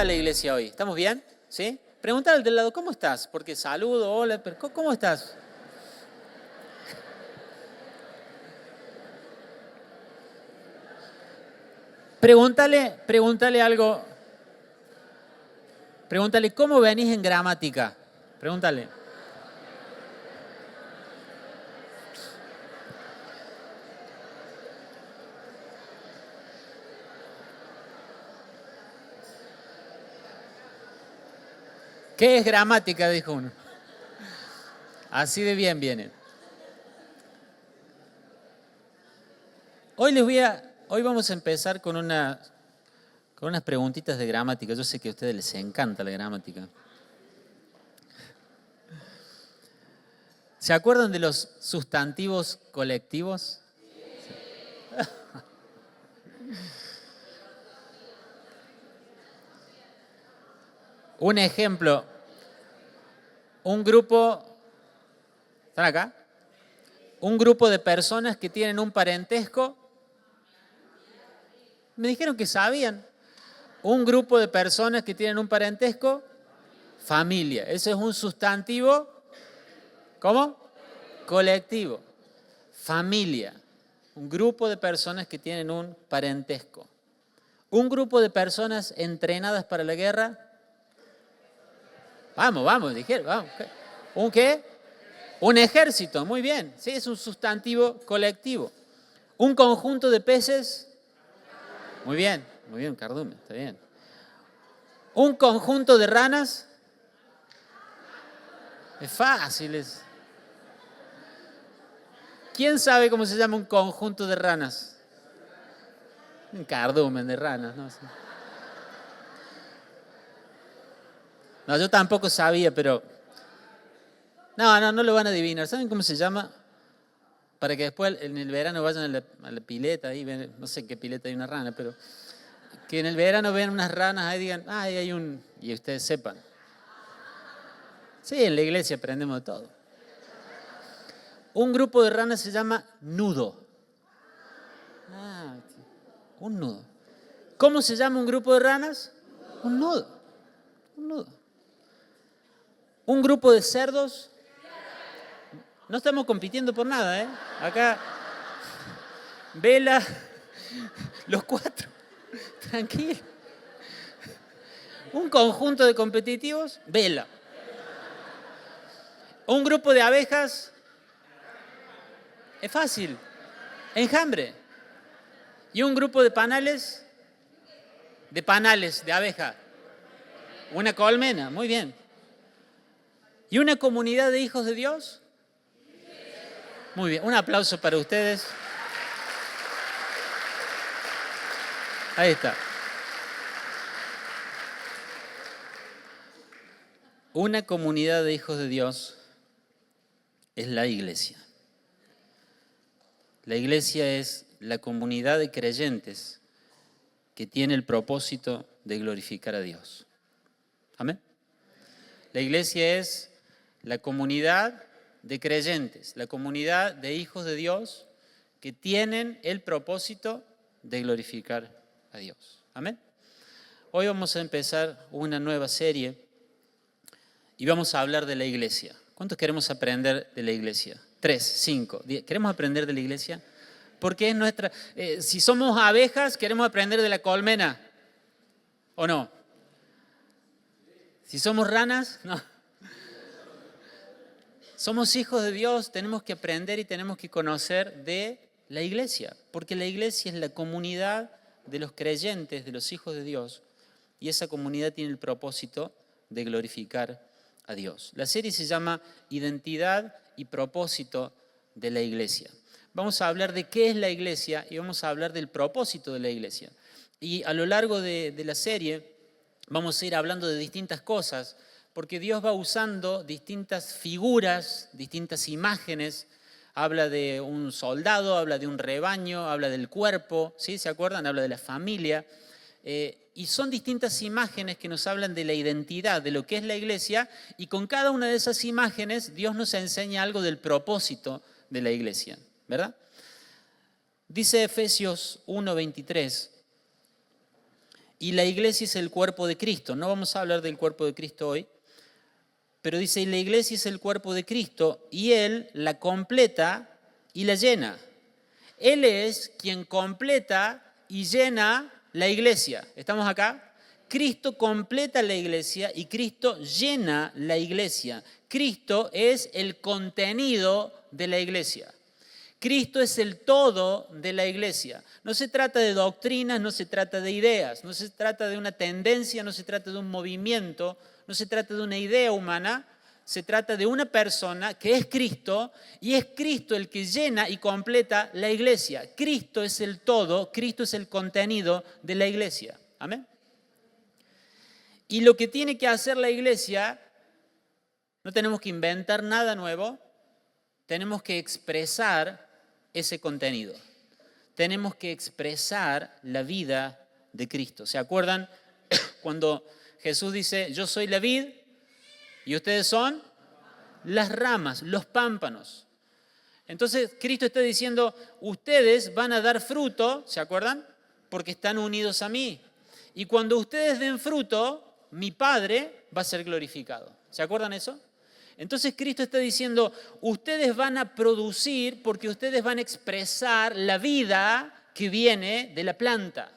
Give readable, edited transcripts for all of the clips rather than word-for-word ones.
está la iglesia hoy? ¿Estamos bien? ¿Sí? Preguntale al del lado, ¿cómo estás? Porque saludo, hola, pero ¿cómo estás? Pregúntale algo. Pregúntale, ¿cómo venís en gramática? Pregúntale. ¿Qué es gramática? Dijo uno. Así de bien viene. Hoy vamos a empezar con unas preguntitas de gramática. Yo sé que a ustedes les encanta la gramática. ¿Se acuerdan de los sustantivos colectivos? Un ejemplo, un grupo, ¿están acá? Un grupo de personas que tienen un parentesco. Me dijeron que sabían. Un grupo de personas que tienen un parentesco, familia. Ese es un sustantivo, ¿cómo? Colectivo. Familia. Un grupo de personas que tienen un parentesco. Un grupo de personas entrenadas para la guerra. Vamos, dijeron, vamos. ¿Un qué? Un ejército, muy bien. Sí, es un sustantivo colectivo. Un conjunto de peces. Muy bien, cardumen, está bien. Un conjunto de ranas. Es fácil. ¿Quién sabe cómo se llama un conjunto de ranas? Un cardumen de ranas, ¿no? No, yo tampoco sabía, pero... No lo van a adivinar. ¿Saben cómo se llama? Para que después en el verano vayan a la pileta, ahí ven, no sé qué pileta hay una rana, pero que en el verano vean unas ranas ahí y digan, ahí hay un... Y ustedes sepan. Sí, en la iglesia aprendemos de todo. Un grupo de ranas se llama nudo. Un nudo. ¿Cómo se llama un grupo de ranas? Un nudo. Un grupo de cerdos. No estamos compitiendo por nada, ¿eh? Acá, vela, los cuatro, tranquilo. Un conjunto de competitivos, vela. Un grupo de abejas, es fácil, enjambre. Y un grupo de panales, de abeja. Una colmena, muy bien. ¿Y una comunidad de hijos de Dios? Muy bien, un aplauso para ustedes. Ahí está. Una comunidad de hijos de Dios es la iglesia. La iglesia es la comunidad de creyentes que tiene el propósito de glorificar a Dios. Amén. La iglesia es la comunidad de creyentes, la comunidad de hijos de Dios que tienen el propósito de glorificar a Dios. Amén. Hoy vamos a empezar una nueva serie y vamos a hablar de la iglesia. ¿Cuántos queremos aprender de la iglesia? 3, 5, 10. ¿Queremos aprender de la iglesia? Porque es nuestra... si somos abejas, ¿queremos aprender de la colmena? ¿O no? Si somos ranas, no. Somos hijos de Dios, tenemos que aprender y tenemos que conocer de la iglesia, porque la iglesia es la comunidad de los creyentes, de los hijos de Dios, y esa comunidad tiene el propósito de glorificar a Dios. La serie se llama Identidad y propósito de la iglesia. Vamos a hablar de qué es la iglesia y vamos a hablar del propósito de la iglesia. Y a lo largo de la serie vamos a ir hablando de distintas cosas, porque Dios va usando distintas figuras, distintas imágenes. Habla de un soldado, habla de un rebaño, habla del cuerpo, ¿sí? ¿Se acuerdan? Habla de la familia. Y son distintas imágenes que nos hablan de la identidad, de lo que es la iglesia, y con cada una de esas imágenes Dios nos enseña algo del propósito de la iglesia, ¿verdad? Dice Efesios 1:23, y la iglesia es el cuerpo de Cristo. No vamos a hablar del cuerpo de Cristo hoy, pero dice, y la iglesia es el cuerpo de Cristo y Él la completa y la llena. Él es quien completa y llena la iglesia. ¿Estamos acá? Cristo completa la iglesia y Cristo llena la iglesia. Cristo es el contenido de la iglesia. Cristo es el todo de la iglesia. No se trata de doctrinas, no se trata de ideas, no se trata de una tendencia, no se trata de un movimiento, no se trata de una idea humana, se trata de una persona que es Cristo y es Cristo el que llena y completa la iglesia. Cristo es el todo, Cristo es el contenido de la iglesia. Amén. Y lo que tiene que hacer la iglesia, no tenemos que inventar nada nuevo, tenemos que expresar ese contenido. Tenemos que expresar la vida de Cristo. ¿Se acuerdan cuando Jesús dice, yo soy la vid y ustedes son las ramas, los pámpanos? Entonces Cristo está diciendo, ustedes van a dar fruto, ¿se acuerdan? Porque están unidos a mí. Y cuando ustedes den fruto, mi Padre va a ser glorificado. ¿Se acuerdan eso? Entonces Cristo está diciendo, ustedes van a producir porque ustedes van a expresar la vida que viene de la planta.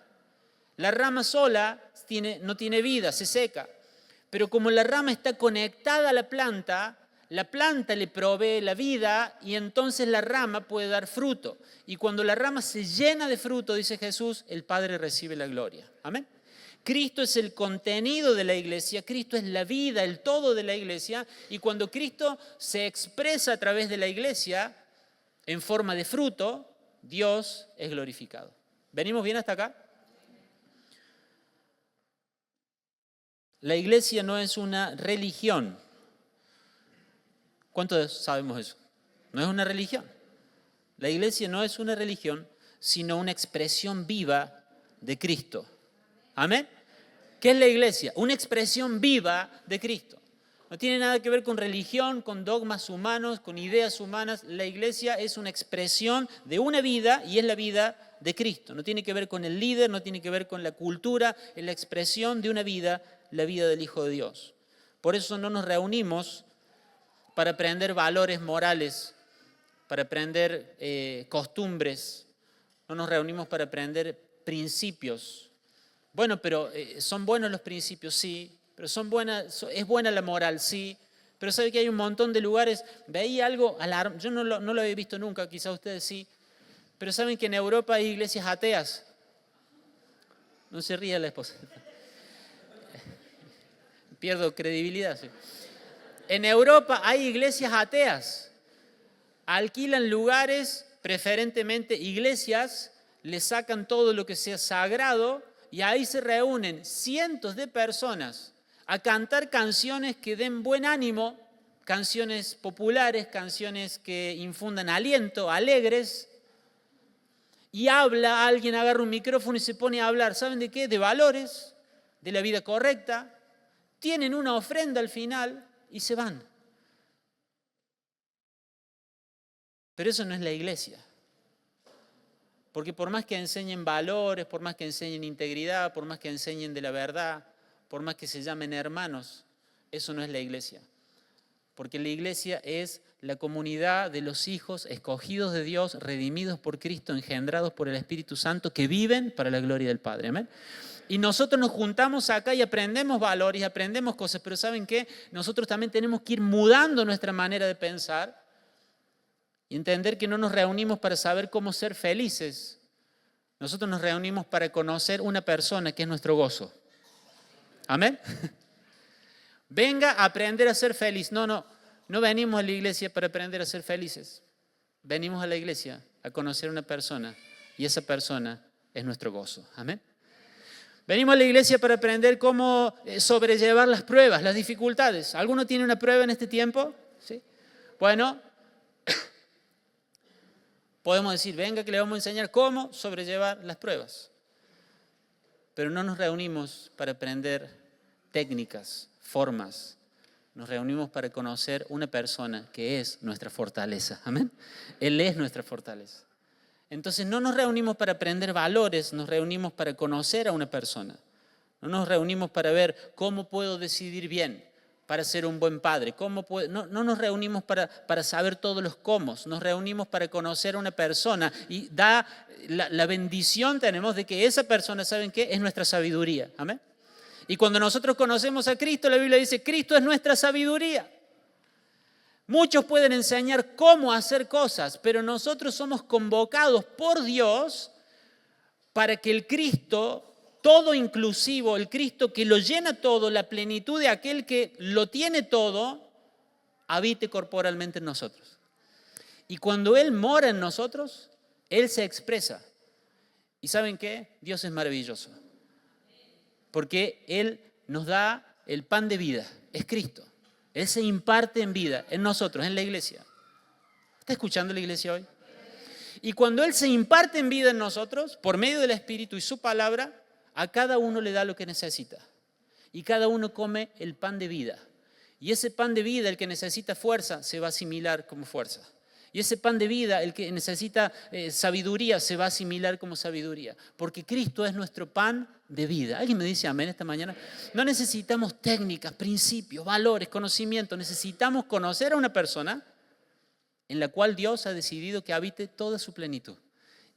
La rama sola no tiene vida, se seca. Pero como la rama está conectada a la planta le provee la vida y entonces la rama puede dar fruto. Y cuando la rama se llena de fruto, dice Jesús, el Padre recibe la gloria. Amén. Cristo es el contenido de la iglesia, Cristo es la vida, el todo de la iglesia, y cuando Cristo se expresa a través de la iglesia en forma de fruto, Dios es glorificado. ¿Venimos bien hasta acá? La iglesia no es una religión. ¿Cuántos sabemos eso? No es una religión. La iglesia no es una religión, sino una expresión viva de Cristo. ¿Amén? ¿Qué es la iglesia? Una expresión viva de Cristo. No tiene nada que ver con religión, con dogmas humanos, con ideas humanas. La iglesia es una expresión de una vida y es la vida de Cristo. No tiene que ver con el líder, no tiene que ver con la cultura, es la expresión de una vida, la vida del Hijo de Dios. Por eso no nos reunimos para aprender valores morales, para aprender costumbres. No nos reunimos para aprender principios. Bueno, pero son buenos los principios, sí, pero es buena la moral, sí, pero sabe que hay un montón de lugares, veía algo, yo no lo había visto nunca, quizá ustedes sí, pero saben que en Europa hay iglesias ateas. No se ría la esposa. Pierdo credibilidad. Sí. En Europa hay iglesias ateas, alquilan lugares, preferentemente iglesias, le sacan todo lo que sea sagrado, y ahí se reúnen cientos de personas a cantar canciones que den buen ánimo, canciones populares, canciones que infundan aliento, alegres. Y alguien agarra un micrófono y se pone a hablar. ¿Saben de qué? De valores, de la vida correcta. Tienen una ofrenda al final y se van. Pero eso no es la iglesia. Porque por más que enseñen valores, por más que enseñen integridad, por más que enseñen de la verdad, por más que se llamen hermanos, eso no es la iglesia. Porque la iglesia es la comunidad de los hijos escogidos de Dios, redimidos por Cristo, engendrados por el Espíritu Santo, que viven para la gloria del Padre. ¿Amén? Y nosotros nos juntamos acá y aprendemos valores, y aprendemos cosas, pero ¿saben qué? Nosotros también tenemos que ir mudando nuestra manera de pensar y entender que no nos reunimos para saber cómo ser felices. Nosotros nos reunimos para conocer una persona que es nuestro gozo. ¿Amén? Venga a aprender a ser feliz. No venimos a la iglesia para aprender a ser felices. Venimos a la iglesia a conocer una persona y esa persona es nuestro gozo. Amén. Venimos a la iglesia para aprender cómo sobrellevar las pruebas, las dificultades. ¿Alguno tiene una prueba en este tiempo? ¿Sí? Bueno, podemos decir, venga que le vamos a enseñar cómo sobrellevar las pruebas. Pero no nos reunimos para aprender técnicas, formas. Nos reunimos para conocer una persona que es nuestra fortaleza. Amén. Él es nuestra fortaleza. Entonces no nos reunimos para aprender valores, nos reunimos para conocer a una persona. No nos reunimos para ver cómo puedo decidir bien, para ser un buen padre. No nos reunimos para saber todos los cómo. Nos reunimos para conocer a una persona y da la bendición tenemos de que esa persona, ¿saben qué? Es nuestra sabiduría. Amén. Y cuando nosotros conocemos a Cristo, la Biblia dice, Cristo es nuestra sabiduría. Muchos pueden enseñar cómo hacer cosas, pero nosotros somos convocados por Dios para que el Cristo todo inclusivo, el Cristo que lo llena todo, la plenitud de aquel que lo tiene todo, habite corporalmente en nosotros. Y cuando Él mora en nosotros, Él se expresa. ¿Y saben qué? Dios es maravilloso. Porque Él nos da el pan de vida, es Cristo. Él se imparte en vida, en nosotros, en la iglesia. ¿Está escuchando la iglesia hoy? Y cuando Él se imparte en vida en nosotros, por medio del Espíritu y su palabra, a cada uno le da lo que necesita. Y cada uno come el pan de vida. Y ese pan de vida, el que necesita fuerza, se va a asimilar como fuerza. Y ese pan de vida, el que necesita sabiduría, se va a asimilar como sabiduría. Porque Cristo es nuestro pan de vida. ¿Alguien me dice amén esta mañana? No necesitamos técnicas, principios, valores, conocimientos. Necesitamos conocer a una persona en la cual Dios ha decidido que habite toda su plenitud.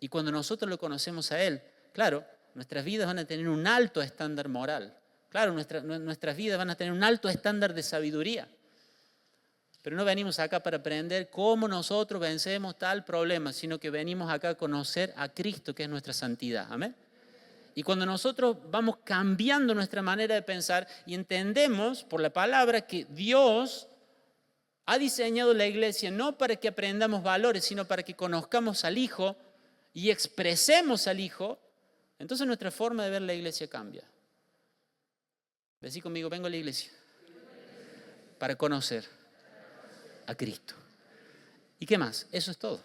Y cuando nosotros lo conocemos a Él, claro, nuestras vidas van a tener un alto estándar moral. Claro, nuestras vidas van a tener un alto estándar de sabiduría. Pero no venimos acá para aprender cómo nosotros vencemos tal problema, sino que venimos acá a conocer a Cristo, que es nuestra santidad. Amén. Y cuando nosotros vamos cambiando nuestra manera de pensar y entendemos por la palabra que Dios ha diseñado la iglesia no para que aprendamos valores, sino para que conozcamos al Hijo y expresemos al Hijo, entonces nuestra forma de ver la iglesia cambia. Decí conmigo, vengo a la iglesia para conocer a Cristo. ¿Y qué más? Eso es todo.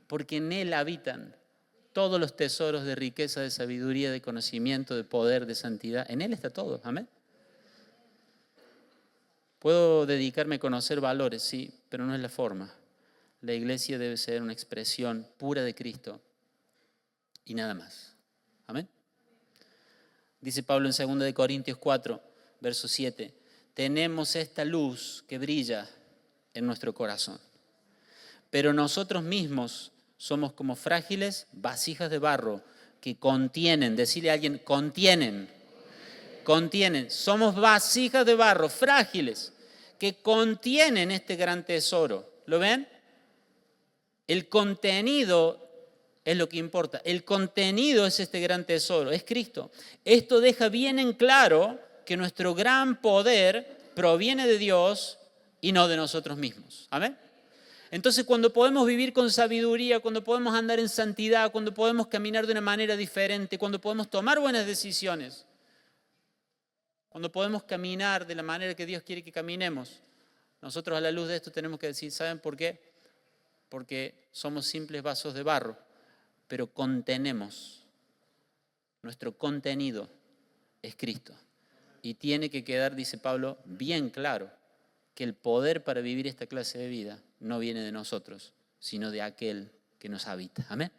Porque en Él habitan todos los tesoros de riqueza, de sabiduría, de conocimiento, de poder, de santidad. En Él está todo. Amén. Puedo dedicarme a conocer valores, sí, pero no es la forma. La iglesia debe ser una expresión pura de Cristo y nada más. Amén. Dice Pablo en 2 Corintios 4, verso 7, tenemos esta luz que brilla en nuestro corazón, pero nosotros mismos somos como frágiles vasijas de barro que contienen, decirle a alguien, contienen, somos vasijas de barro frágiles que contienen este gran tesoro. ¿Lo ven? El contenido es lo que importa. El contenido es este gran tesoro, es Cristo. Esto deja bien en claro que nuestro gran poder proviene de Dios y no de nosotros mismos. ¿Amén? Entonces, cuando podemos vivir con sabiduría, cuando podemos andar en santidad, cuando podemos caminar de una manera diferente, cuando podemos tomar buenas decisiones, cuando podemos caminar de la manera que Dios quiere que caminemos, nosotros a la luz de esto tenemos que decir, ¿saben por qué? Porque somos simples vasos de barro, pero contenemos. Nuestro contenido es Cristo. Y tiene que quedar, dice Pablo, bien claro que el poder para vivir esta clase de vida no viene de nosotros, sino de aquel que nos habita. Amén.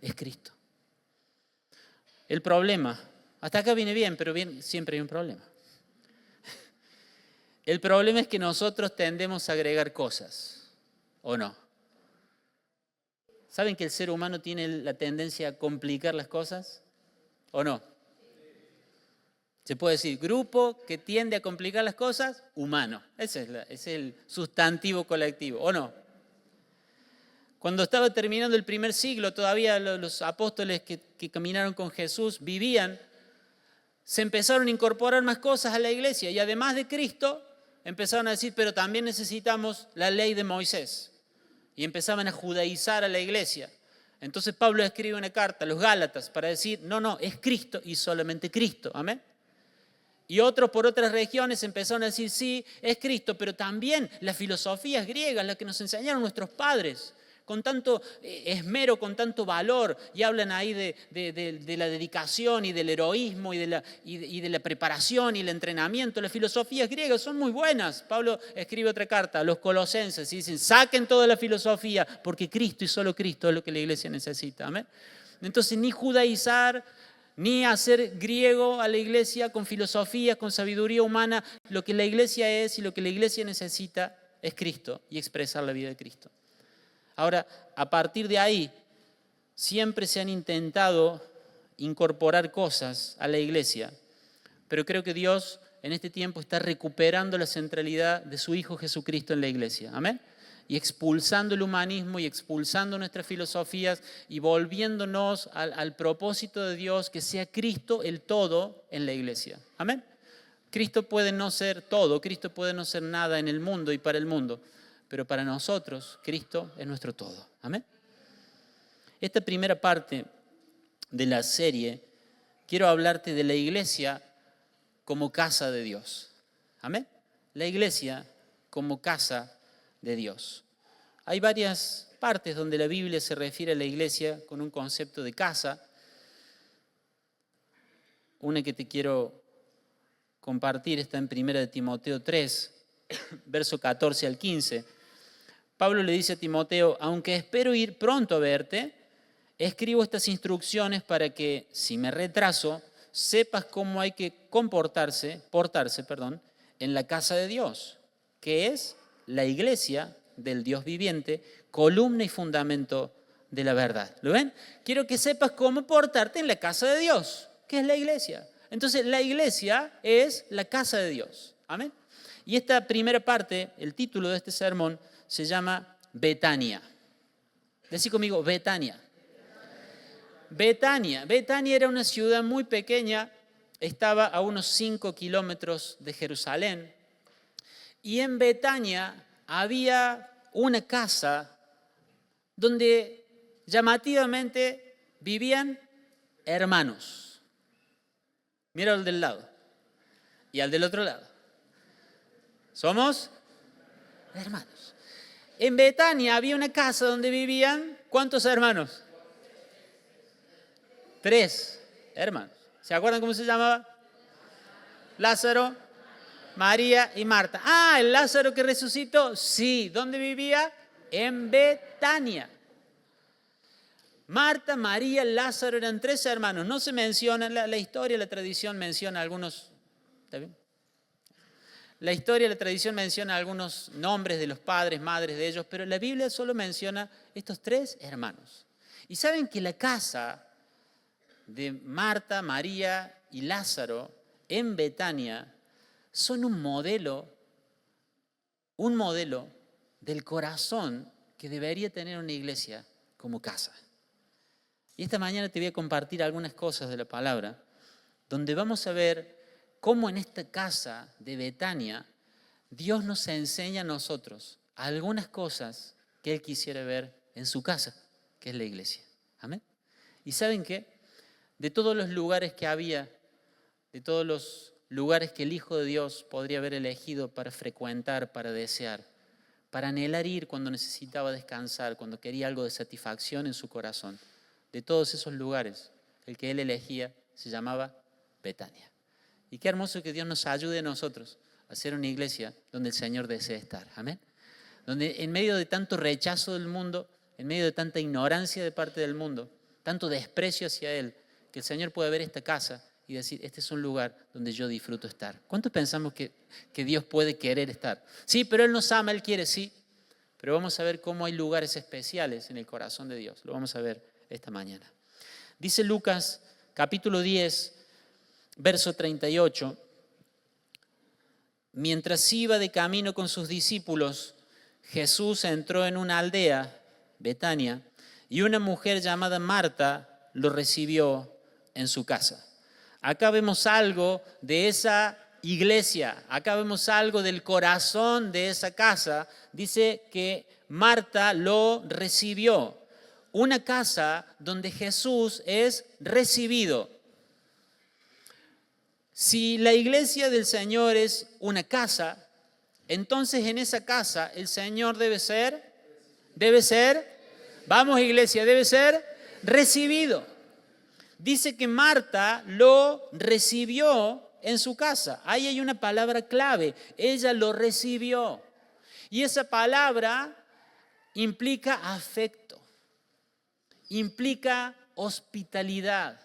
Es Cristo. El problema, hasta acá viene bien, pero bien, siempre hay un problema. El problema es que nosotros tendemos a agregar cosas, ¿o no? ¿Saben que el ser humano tiene la tendencia a complicar las cosas? ¿O no? Se puede decir, grupo que tiende a complicar las cosas, humano. Ese es el sustantivo colectivo, ¿o no? Cuando estaba terminando el primer siglo, todavía los apóstoles que caminaron con Jesús vivían, se empezaron a incorporar más cosas a la iglesia y además de Cristo, empezaron a decir, pero también necesitamos la ley de Moisés. Y empezaban a judaizar a la iglesia. Entonces Pablo escribe una carta a los Gálatas para decir, no, es Cristo y solamente Cristo. Amén. Y otros por otras regiones empezaron a decir, sí, es Cristo, pero también las filosofías griegas, las que nos enseñaron nuestros padres, con tanto esmero, con tanto valor, y hablan ahí de la dedicación y del heroísmo y de la preparación y el entrenamiento. Las filosofías griegas son muy buenas. Pablo escribe otra carta a los colosenses y dicen, saquen toda la filosofía, porque Cristo y solo Cristo es lo que la iglesia necesita. ¿Amén? Entonces, ni judaizar, ni hacer griego a la iglesia con filosofía, con sabiduría humana. Lo que la iglesia es y lo que la iglesia necesita es Cristo y expresar la vida de Cristo. Ahora, a partir de ahí, siempre se han intentado incorporar cosas a la iglesia, pero creo que Dios en este tiempo está recuperando la centralidad de su Hijo Jesucristo en la iglesia. Amén. Y expulsando el humanismo y expulsando nuestras filosofías y volviéndonos al propósito de Dios, que sea Cristo el todo en la iglesia. Amén. Cristo puede no ser todo, Cristo puede no ser nada en el mundo y para el mundo, pero para nosotros Cristo es nuestro todo. Amén. Esta primera parte de la serie, quiero hablarte de la iglesia como casa de Dios. Amén. La iglesia como casa de Dios. Hay varias partes donde la Biblia se refiere a la iglesia con un concepto de casa. Una que te quiero compartir está en 1 Timoteo 3, verso 14 al 15. Pablo le dice a Timoteo: aunque espero ir pronto a verte, escribo estas instrucciones para que, si me retraso, sepas cómo hay que portarse en la casa de Dios, que es la iglesia del Dios viviente, columna y fundamento de la verdad. ¿Lo ven? Quiero que sepas cómo portarte en la casa de Dios, que es la iglesia. Entonces, la iglesia es la casa de Dios. Amén. Y esta primera parte, el título de este sermón, se llama Betania. Decí conmigo, Betania. Betania era una ciudad muy pequeña, estaba a unos 5 kilómetros de Jerusalén, y en Betania había una casa donde llamativamente vivían hermanos. Mira al del lado y al del otro lado. Somos hermanos. En Betania había una casa donde vivían, ¿cuántos hermanos? 3 hermanos. ¿Se acuerdan cómo se llamaba? Lázaro, María y Marta. Ah, el Lázaro que resucitó. Sí. ¿Dónde vivía? En Betania. Marta, María, Lázaro eran 3 hermanos. No se menciona, la historia, la tradición menciona algunos. ¿Está bien? La historia, la tradición menciona algunos nombres de los padres, madres de ellos, pero la Biblia solo menciona estos 3 hermanos. Y saben que la casa de Marta, María y Lázaro en Betania son un modelo del corazón que debería tener una iglesia como casa. Y esta mañana te voy a compartir algunas cosas de la palabra, donde vamos a ver cómo en esta casa de Betania Dios nos enseña a nosotros algunas cosas que Él quisiera ver en su casa, que es la iglesia. Amén. ¿Y saben qué? De todos los lugares que había, de todos los lugares que el Hijo de Dios podría haber elegido para frecuentar, para desear, para anhelar ir cuando necesitaba descansar, cuando quería algo de satisfacción en su corazón, de todos esos lugares, el que Él elegía se llamaba Betania. Y qué hermoso que Dios nos ayude a nosotros a ser una iglesia donde el Señor desea estar. Amén. Donde en medio de tanto rechazo del mundo, en medio de tanta ignorancia de parte del mundo, tanto desprecio hacia Él, que el Señor pueda ver esta casa y decir: este es un lugar donde yo disfruto estar. ¿Cuántos pensamos que Dios puede querer estar? Sí, pero Él nos ama, Él quiere, sí. Pero vamos a ver cómo hay lugares especiales en el corazón de Dios. Lo vamos a ver esta mañana. Dice Lucas, capítulo 10, verso 38. Mientras iba de camino con sus discípulos, Jesús entró en una aldea, Betania, y una mujer llamada Marta lo recibió en su casa. Acá vemos algo de esa iglesia, acá vemos algo del corazón de esa casa. Dice que Marta lo recibió. Una casa donde Jesús es recibido. Si la iglesia del Señor es una casa, entonces en esa casa el Señor debe ser, vamos iglesia, debe ser recibido. Dice que Marta lo recibió en su casa. Ahí hay una palabra clave. Ella lo recibió. Y esa palabra implica afecto, implica hospitalidad.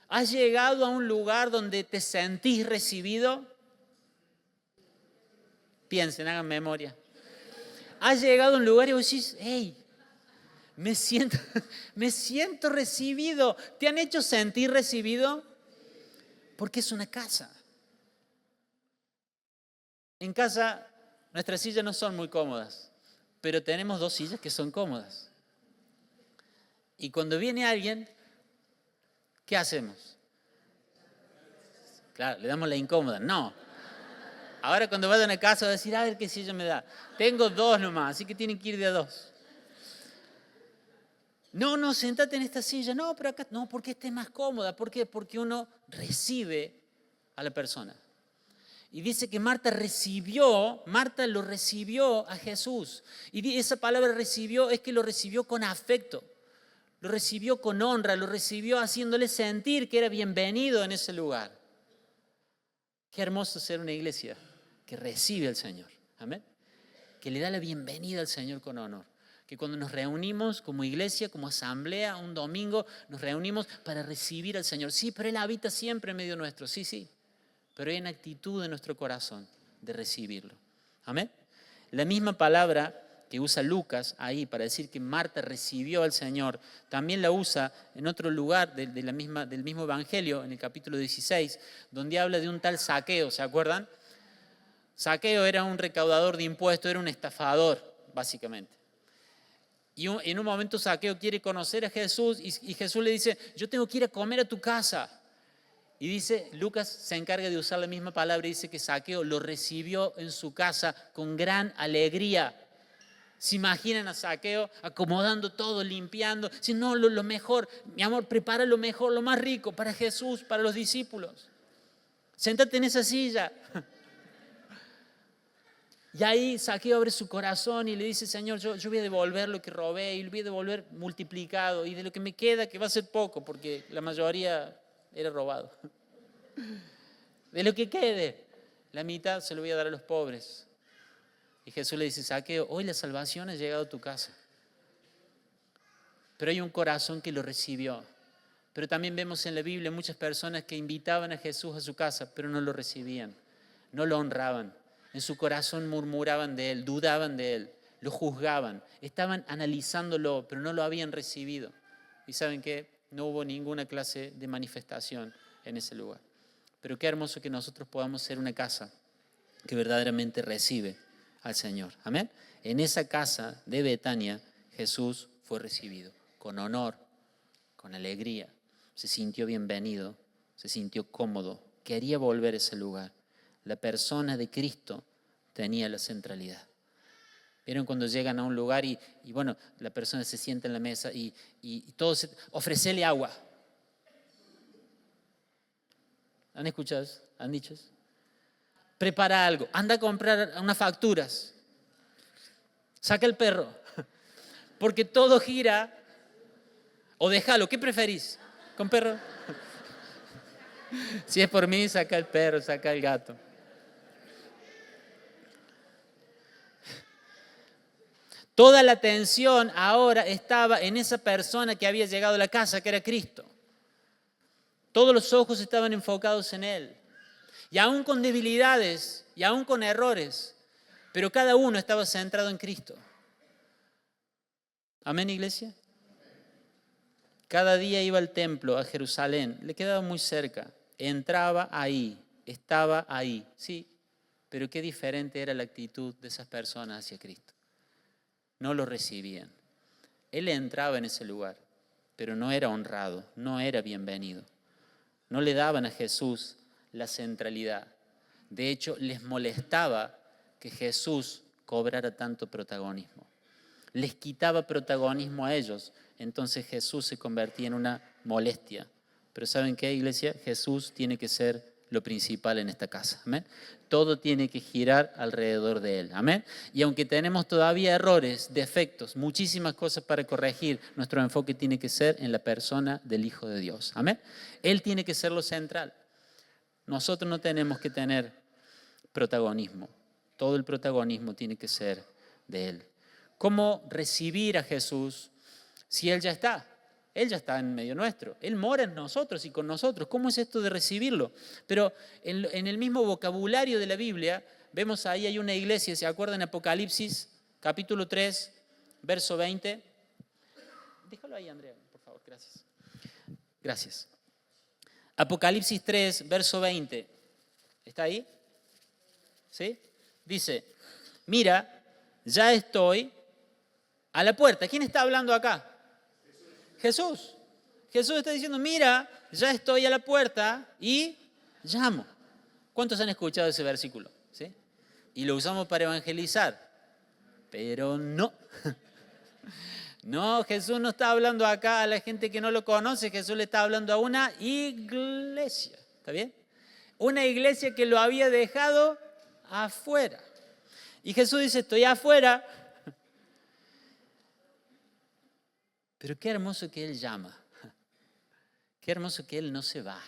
¿Has llegado a un lugar donde te sentís recibido? Piensen, hagan memoria. ¿Has llegado a un lugar y vos decís, hey, me siento recibido? ¿Te han hecho sentir recibido? Porque es una casa. En casa, nuestras sillas no son muy cómodas, pero tenemos 2 sillas que son cómodas. Y cuando viene alguien, ¿qué hacemos? Claro, le damos la incómoda. No. Ahora cuando vayan a casa va a decir, a ver qué silla me da. Tengo 2 nomás, así que tienen que ir de a 2. No, sentate en esta silla. No, pero acá, no, porque esta es más cómoda. ¿Por qué? Porque uno recibe a la persona. Y dice que Marta lo recibió a Jesús. Y esa palabra recibió es que lo recibió con afecto. Lo recibió con honra, lo recibió haciéndole sentir que era bienvenido en ese lugar. Qué hermoso ser una iglesia que recibe al Señor. Amén. Que le da la bienvenida al Señor con honor. Que cuando nos reunimos como iglesia, como asamblea, un domingo, nos reunimos para recibir al Señor. Sí, pero Él habita siempre en medio nuestro. Sí. Pero hay una actitud en nuestro corazón de recibirlo. Amén. La misma palabra que usa Lucas ahí para decir que Marta recibió al Señor, también la usa en otro lugar del mismo Evangelio, en el capítulo 16, donde habla de un tal Zaqueo, ¿se acuerdan? Zaqueo era un recaudador de impuestos, era un estafador, básicamente. Y en un momento Zaqueo quiere conocer a Jesús y Jesús le dice, yo tengo que ir a comer a tu casa. Y dice, Lucas se encarga de usar la misma palabra y dice que Zaqueo lo recibió en su casa con gran alegría. ¿Se imaginan a Zaqueo acomodando todo, limpiando? Si no, lo mejor, mi amor, prepara lo mejor, lo más rico para Jesús, para los discípulos. Séntate en esa silla. Y ahí Zaqueo abre su corazón y le dice, Señor, yo voy a devolver lo que robé y lo voy a devolver multiplicado. Y de lo que me queda, que va a ser poco, porque la mayoría era robado. De lo que quede, la mitad se lo voy a dar a los pobres. Y Jesús le dice, Zaqueo, hoy la salvación ha llegado a tu casa. Pero hay un corazón que lo recibió. Pero también vemos en la Biblia muchas personas que invitaban a Jesús a su casa, pero no lo recibían, no lo honraban. En su corazón murmuraban de él, dudaban de él, lo juzgaban, estaban analizándolo, pero no lo habían recibido. Y ¿saben qué? No hubo ninguna clase de manifestación en ese lugar. Pero qué hermoso que nosotros podamos ser una casa que verdaderamente recibe al Señor. Amén. En esa casa de Betania Jesús fue recibido con honor, con alegría. Se sintió bienvenido, se sintió cómodo, quería volver a ese lugar. La persona de Cristo tenía la centralidad. ¿Vieron cuando llegan a un lugar y bueno, la persona se sienta en la mesa y todos ofrecele agua? ¿Han escuchado eso? ¿Han dicho eso? Prepara algo, anda a comprar unas facturas, saca el perro, porque todo gira, o déjalo, ¿qué preferís? ¿Con perro? Si es por mí, saca el perro, saca el gato. Toda la atención ahora estaba en esa persona que había llegado a la casa, que era Cristo. Todos los ojos estaban enfocados en Él. Y aún con debilidades, y aún con errores, pero cada uno estaba centrado en Cristo. ¿Amén, iglesia? Cada día iba al templo, a Jerusalén, le quedaba muy cerca, entraba ahí, estaba ahí, sí, pero qué diferente era la actitud de esas personas hacia Cristo. No lo recibían. Él entraba en ese lugar, pero no era honrado, no era bienvenido. No le daban a Jesús la centralidad. De hecho, les molestaba que Jesús cobrara tanto protagonismo. Les quitaba protagonismo a ellos. Entonces Jesús se convertía en una molestia. Pero ¿saben qué, iglesia? Jesús tiene que ser lo principal en esta casa. ¿Amén? Todo tiene que girar alrededor de Él. ¿Amén? Y aunque tenemos todavía errores, defectos, muchísimas cosas para corregir, nuestro enfoque tiene que ser en la persona del Hijo de Dios. ¿Amén? Él tiene que ser lo central. Nosotros no tenemos que tener protagonismo. Todo el protagonismo tiene que ser de Él. ¿Cómo recibir a Jesús si Él ya está? Él ya está en medio nuestro. Él mora en nosotros y con nosotros. ¿Cómo es esto de recibirlo? Pero en el mismo vocabulario de la Biblia, vemos ahí hay una iglesia, ¿se acuerdan? Apocalipsis, capítulo 3, verso 20. Déjalo ahí, Andrea, por favor, gracias. Gracias. Apocalipsis 3, verso 20. ¿Está ahí? ¿Sí? Dice, mira, ya estoy a la puerta. ¿Quién está hablando acá? Jesús. Jesús está diciendo, mira, ya estoy a la puerta y llamo. ¿Cuántos han escuchado ese versículo? ¿Sí? Y lo usamos para evangelizar. Pero no. No, Jesús no está hablando acá a la gente que no lo conoce. Jesús le está hablando a una iglesia. ¿Está bien? Una iglesia que lo había dejado afuera. Y Jesús dice, estoy afuera. Pero qué hermoso que Él llama. Qué hermoso que Él no se va.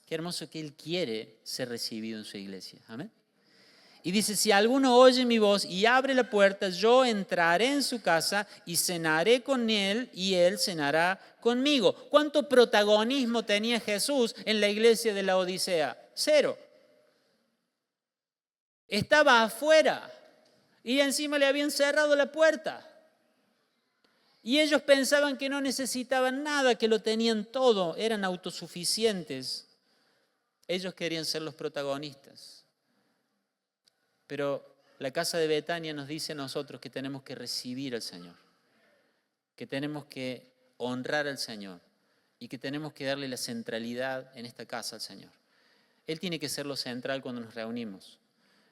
Qué hermoso que Él quiere ser recibido en su iglesia. Amén. Y dice, si alguno oye mi voz y abre la puerta, yo entraré en su casa y cenaré con él y él cenará conmigo. ¿Cuánto protagonismo tenía Jesús en la iglesia de la Odisea? 0. Estaba afuera y encima le habían cerrado la puerta. Y ellos pensaban que no necesitaban nada, que lo tenían todo, eran autosuficientes. Ellos querían ser los protagonistas. Pero la casa de Betania nos dice a nosotros que tenemos que recibir al Señor, que tenemos que honrar al Señor y que tenemos que darle la centralidad en esta casa al Señor. Él tiene que ser lo central cuando nos reunimos.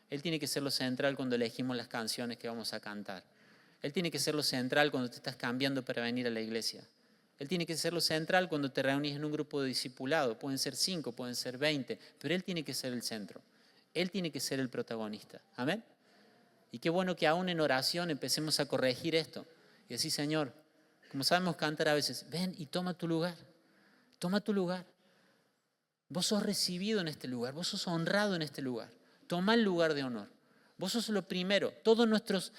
Él tiene que ser lo central cuando elegimos las canciones que vamos a cantar. Él tiene que ser lo central cuando te estás cambiando para venir a la iglesia. Él tiene que ser lo central cuando te reunís en un grupo de discipulado. Pueden ser 5, pueden ser 20, pero Él tiene que ser el centro. Él tiene que ser el protagonista. Amén. Y qué bueno que aún en oración empecemos a corregir esto. Y decir, Señor, como sabemos cantar a veces, ven y toma tu lugar. Toma tu lugar. Vos sos recibido en este lugar. Vos sos honrado en este lugar. Toma el lugar de honor. Vos sos lo primero. Todos nuestros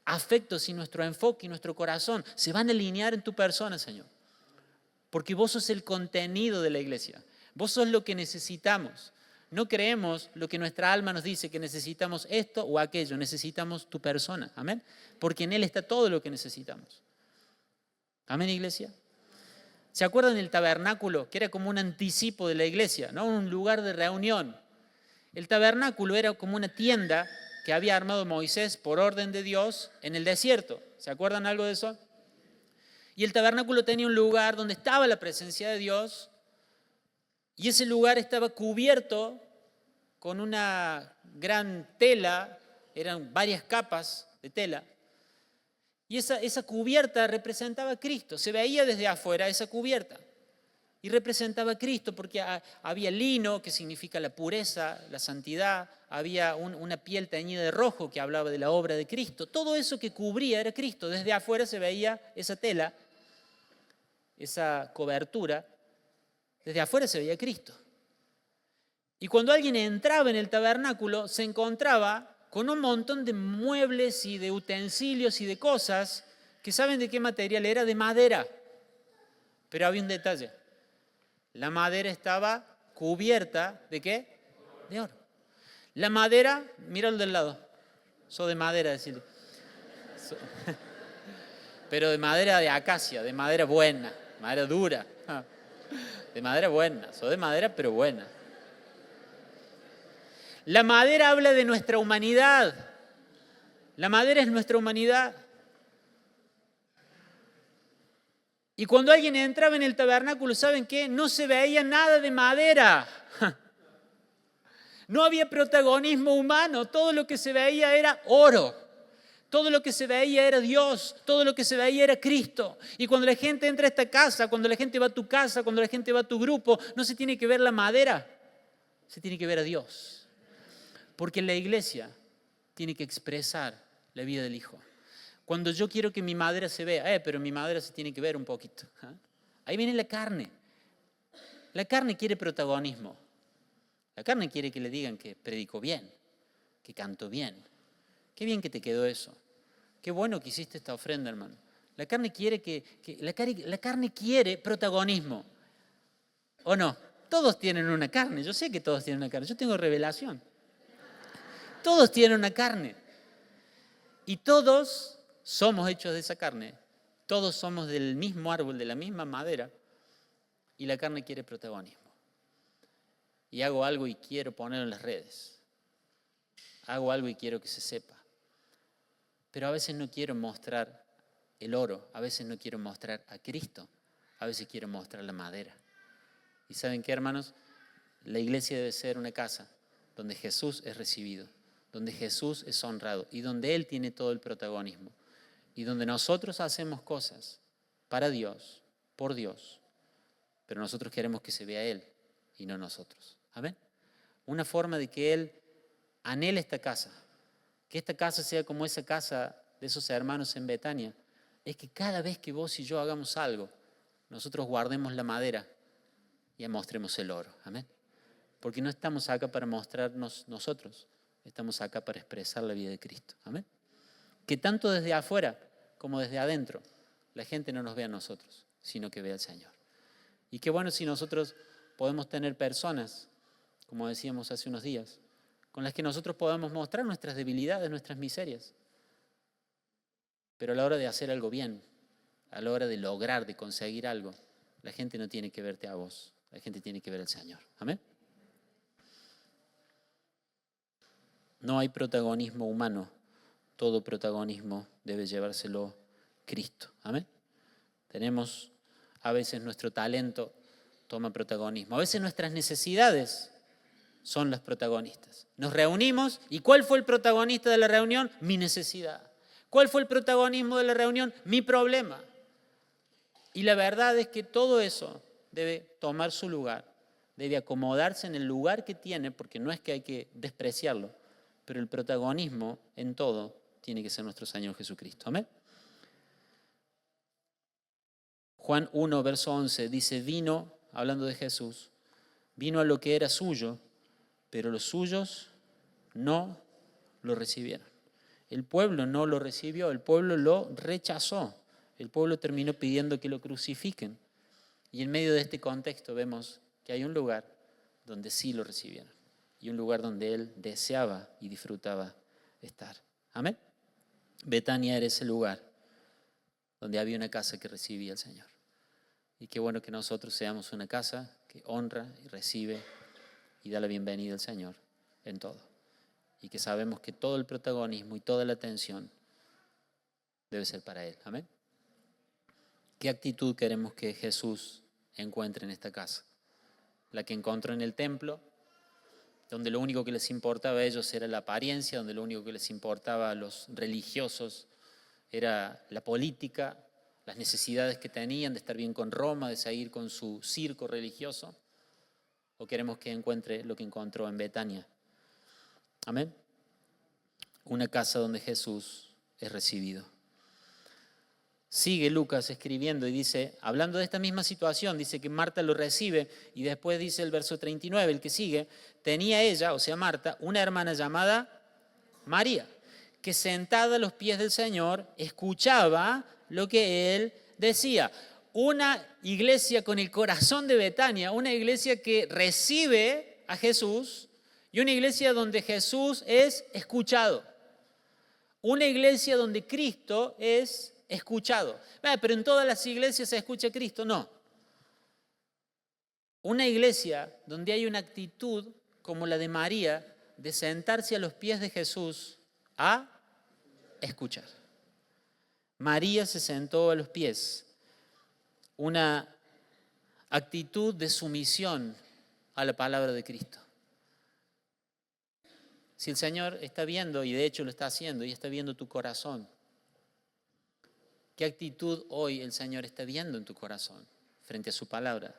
afectos y nuestro enfoque y nuestro corazón se van a alinear en tu persona, Señor. Porque vos sos el contenido de la iglesia. Vos sos lo que necesitamos. No creemos lo que nuestra alma nos dice, que necesitamos esto o aquello. Necesitamos tu persona. Amén. Porque en Él está todo lo que necesitamos. Amén, iglesia. ¿Se acuerdan del tabernáculo? Que era como un anticipo de la iglesia, ¿no? Un lugar de reunión. El tabernáculo era como una tienda que había armado Moisés por orden de Dios en el desierto. ¿Se acuerdan algo de eso? Y el tabernáculo tenía un lugar donde estaba la presencia de Dios. Y ese lugar estaba cubierto con una gran tela, eran varias capas de tela. Y esa cubierta representaba a Cristo. Se veía desde afuera esa cubierta. Y representaba a Cristo porque había lino, que significa la pureza, la santidad. Había una piel teñida de rojo que hablaba de la obra de Cristo. Todo eso que cubría era Cristo. Desde afuera se veía esa tela, esa cobertura. Desde afuera se veía Cristo. Y cuando alguien entraba en el tabernáculo, se encontraba con un montón de muebles y de utensilios y de cosas que ¿saben de qué material era? De madera. Pero había un detalle. La madera estaba cubierta ¿de qué? De oro. La madera, míralo del lado. Soy de madera, decirle. Pero de madera de acacia, de madera buena, madera dura. De madera buena, soy de madera pero buena. La madera habla de nuestra humanidad. La madera es nuestra humanidad. Y cuando alguien entraba en el tabernáculo, ¿saben qué? No se veía nada de madera. No había protagonismo humano. Todo lo que se veía era oro. Todo lo que se veía era Dios, todo lo que se veía era Cristo. Y cuando la gente entra a esta casa, cuando la gente va a tu casa, cuando la gente va a tu grupo, no se tiene que ver la madera, se tiene que ver a Dios. Porque la iglesia tiene que expresar la vida del Hijo. Cuando yo quiero que mi madera se vea, pero mi madera se tiene que ver un poquito. Ahí viene la carne. La carne quiere protagonismo. La carne quiere que le digan que predico bien, que canto bien. Qué bien que te quedó eso. Qué bueno que hiciste esta ofrenda, hermano. La carne quiere la carne quiere protagonismo. ¿O no? Todos tienen una carne. Yo sé que todos tienen una carne. Yo tengo revelación. Todos tienen una carne. Y todos somos hechos de esa carne. Todos somos del mismo árbol, de la misma madera. Y la carne quiere protagonismo. Y hago algo y quiero ponerlo en las redes. Hago algo y quiero que se sepa. Pero a veces no quiero mostrar el oro. A veces no quiero mostrar a Cristo. A veces quiero mostrar la madera. ¿Y saben qué, hermanos? La iglesia debe ser una casa donde Jesús es recibido, donde Jesús es honrado y donde Él tiene todo el protagonismo. Y donde nosotros hacemos cosas para Dios, por Dios, pero nosotros queremos que se vea Él y no nosotros. ¿Amén? Una forma de que Él anhele esta casa, que esta casa sea como esa casa de esos hermanos en Betania, es que cada vez que vos y yo hagamos algo, nosotros guardemos la madera y mostremos el oro. Amén. Porque no estamos acá para mostrarnos nosotros, estamos acá para expresar la vida de Cristo. Amén. Que tanto desde afuera como desde adentro la gente no nos vea a nosotros, sino que vea al Señor. Y qué bueno si nosotros podemos tener personas, como decíamos hace unos días, con las que nosotros podamos mostrar nuestras debilidades, nuestras miserias. Pero a la hora de hacer algo bien, a la hora de lograr, de conseguir algo, la gente no tiene que verte a vos, la gente tiene que ver al Señor. Amén. No hay protagonismo humano, todo protagonismo debe llevárselo Cristo. Amén. Tenemos, a veces nuestro talento toma protagonismo, a veces nuestras necesidades son las protagonistas. Nos reunimos y ¿cuál fue el protagonista de la reunión? Mi necesidad. ¿Cuál fue el protagonismo de la reunión? Mi problema. Y la verdad es que todo eso debe tomar su lugar, debe acomodarse en el lugar que tiene, porque no es que hay que despreciarlo, pero el protagonismo en todo tiene que ser nuestro Señor Jesucristo. Amén. Juan 1, verso 11 dice, vino, hablando de Jesús, vino a lo que era suyo, pero los suyos no lo recibieron. El pueblo no lo recibió, el pueblo lo rechazó. El pueblo terminó pidiendo que lo crucifiquen. Y en medio de este contexto vemos que hay un lugar donde sí lo recibieron. Y un lugar donde él deseaba y disfrutaba estar. Amén. Betania era ese lugar donde había una casa que recibía al Señor. Y qué bueno que nosotros seamos una casa que honra y recibe y da la bienvenida al Señor en todo. Y que sabemos que todo el protagonismo y toda la atención debe ser para Él. Amén. ¿Qué actitud queremos que Jesús encuentre en esta casa? La que encontró en el templo, donde lo único que les importaba a ellos era la apariencia, donde lo único que les importaba a los religiosos era la política, las necesidades que tenían de estar bien con Roma, de seguir con su circo religioso. ¿O queremos que encuentre lo que encontró en Betania? Amén. Una casa donde Jesús es recibido. Sigue Lucas escribiendo y dice, hablando de esta misma situación, dice que Marta lo recibe y después dice el verso 39, el que sigue, tenía ella, o sea Marta, una hermana llamada María, que sentada a los pies del Señor escuchaba lo que Él decía. Una iglesia con el corazón de Betania, una iglesia que recibe a Jesús y una iglesia donde Jesús es escuchado. Una iglesia donde Cristo es escuchado. Pero en todas las iglesias se escucha a Cristo, no. Una iglesia donde hay una actitud como la de María de sentarse a los pies de Jesús a escuchar. María se sentó a los pies. Una actitud de sumisión a la palabra de Cristo. Si el Señor está viendo, y de hecho lo está haciendo, y está viendo tu corazón, ¿qué actitud hoy el Señor está viendo en tu corazón frente a su palabra?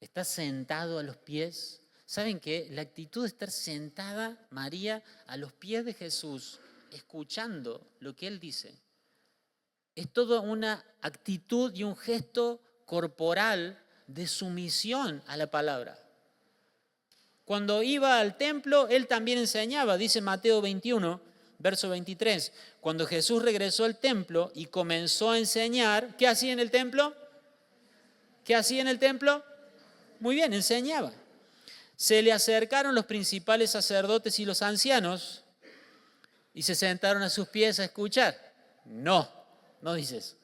¿Estás sentado a los pies? ¿Saben qué? La actitud de estar sentada, María, a los pies de Jesús, escuchando lo que Él dice, es toda una actitud y un gesto corporal de sumisión a la palabra. Cuando iba al templo, Él también enseñaba, dice Mateo 21, Verso 23. Cuando Jesús regresó al templo y comenzó a enseñar, ¿qué hacía en el templo? ¿Qué hacía en el templo? Muy bien, enseñaba. Se le acercaron los principales sacerdotes y los ancianos y se sentaron a sus pies a escuchar. No, no dice eso.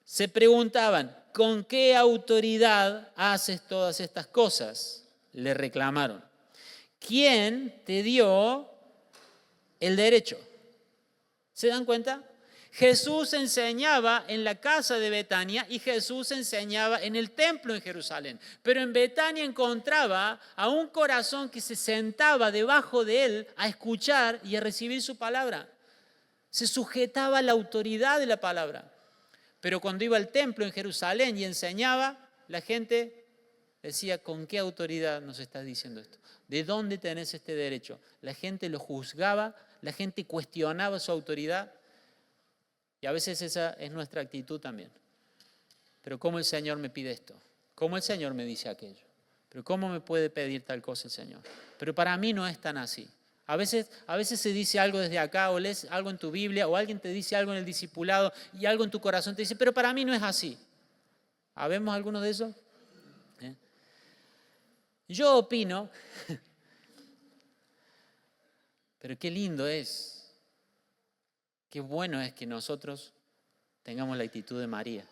Se preguntaban, ¿con qué autoridad haces todas estas cosas? Le reclamaron. ¿Quién te dio el derecho? ¿Se dan cuenta? Jesús enseñaba en la casa de Betania y Jesús enseñaba en el templo en Jerusalén. Pero en Betania encontraba a un corazón que se sentaba debajo de él a escuchar y a recibir su palabra. Se sujetaba a la autoridad de la palabra. Pero cuando iba al templo en Jerusalén y enseñaba, la gente decía, ¿con qué autoridad nos estás diciendo esto? ¿De dónde tenés este derecho? La gente lo juzgaba, la gente cuestionaba su autoridad. Y a veces esa es nuestra actitud también. Pero ¿cómo el Señor me pide esto? ¿Cómo el Señor me dice aquello? ¿Pero cómo me puede pedir tal cosa el Señor? Pero para mí no es tan así. A veces se dice algo desde acá, o lees algo en tu Biblia, o alguien te dice algo en el discipulado, y algo en tu corazón te dice, pero para mí no es así. ¿Habemos algunos de esos? Yo opino, pero qué lindo es. Qué bueno es que nosotros tengamos la actitud de María,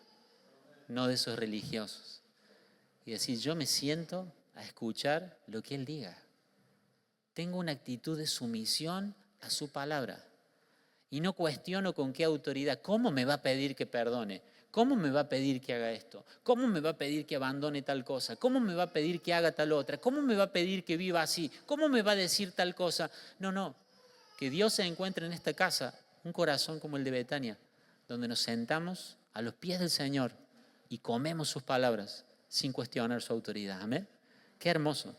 no de esos religiosos. Y decir, yo me siento a escuchar lo que Él diga. Tengo una actitud de sumisión a su palabra. Y no cuestiono con qué autoridad. ¿Cómo me va a pedir que perdone? ¿Cómo me va a pedir que haga esto? ¿Cómo me va a pedir que abandone tal cosa? ¿Cómo me va a pedir que haga tal otra? ¿Cómo me va a pedir que viva así? ¿Cómo me va a decir tal cosa? No. Que Dios se encuentre en esta casa un corazón como el de Betania, donde nos sentamos a los pies del Señor y comemos sus palabras sin cuestionar su autoridad. Amén. Qué hermoso.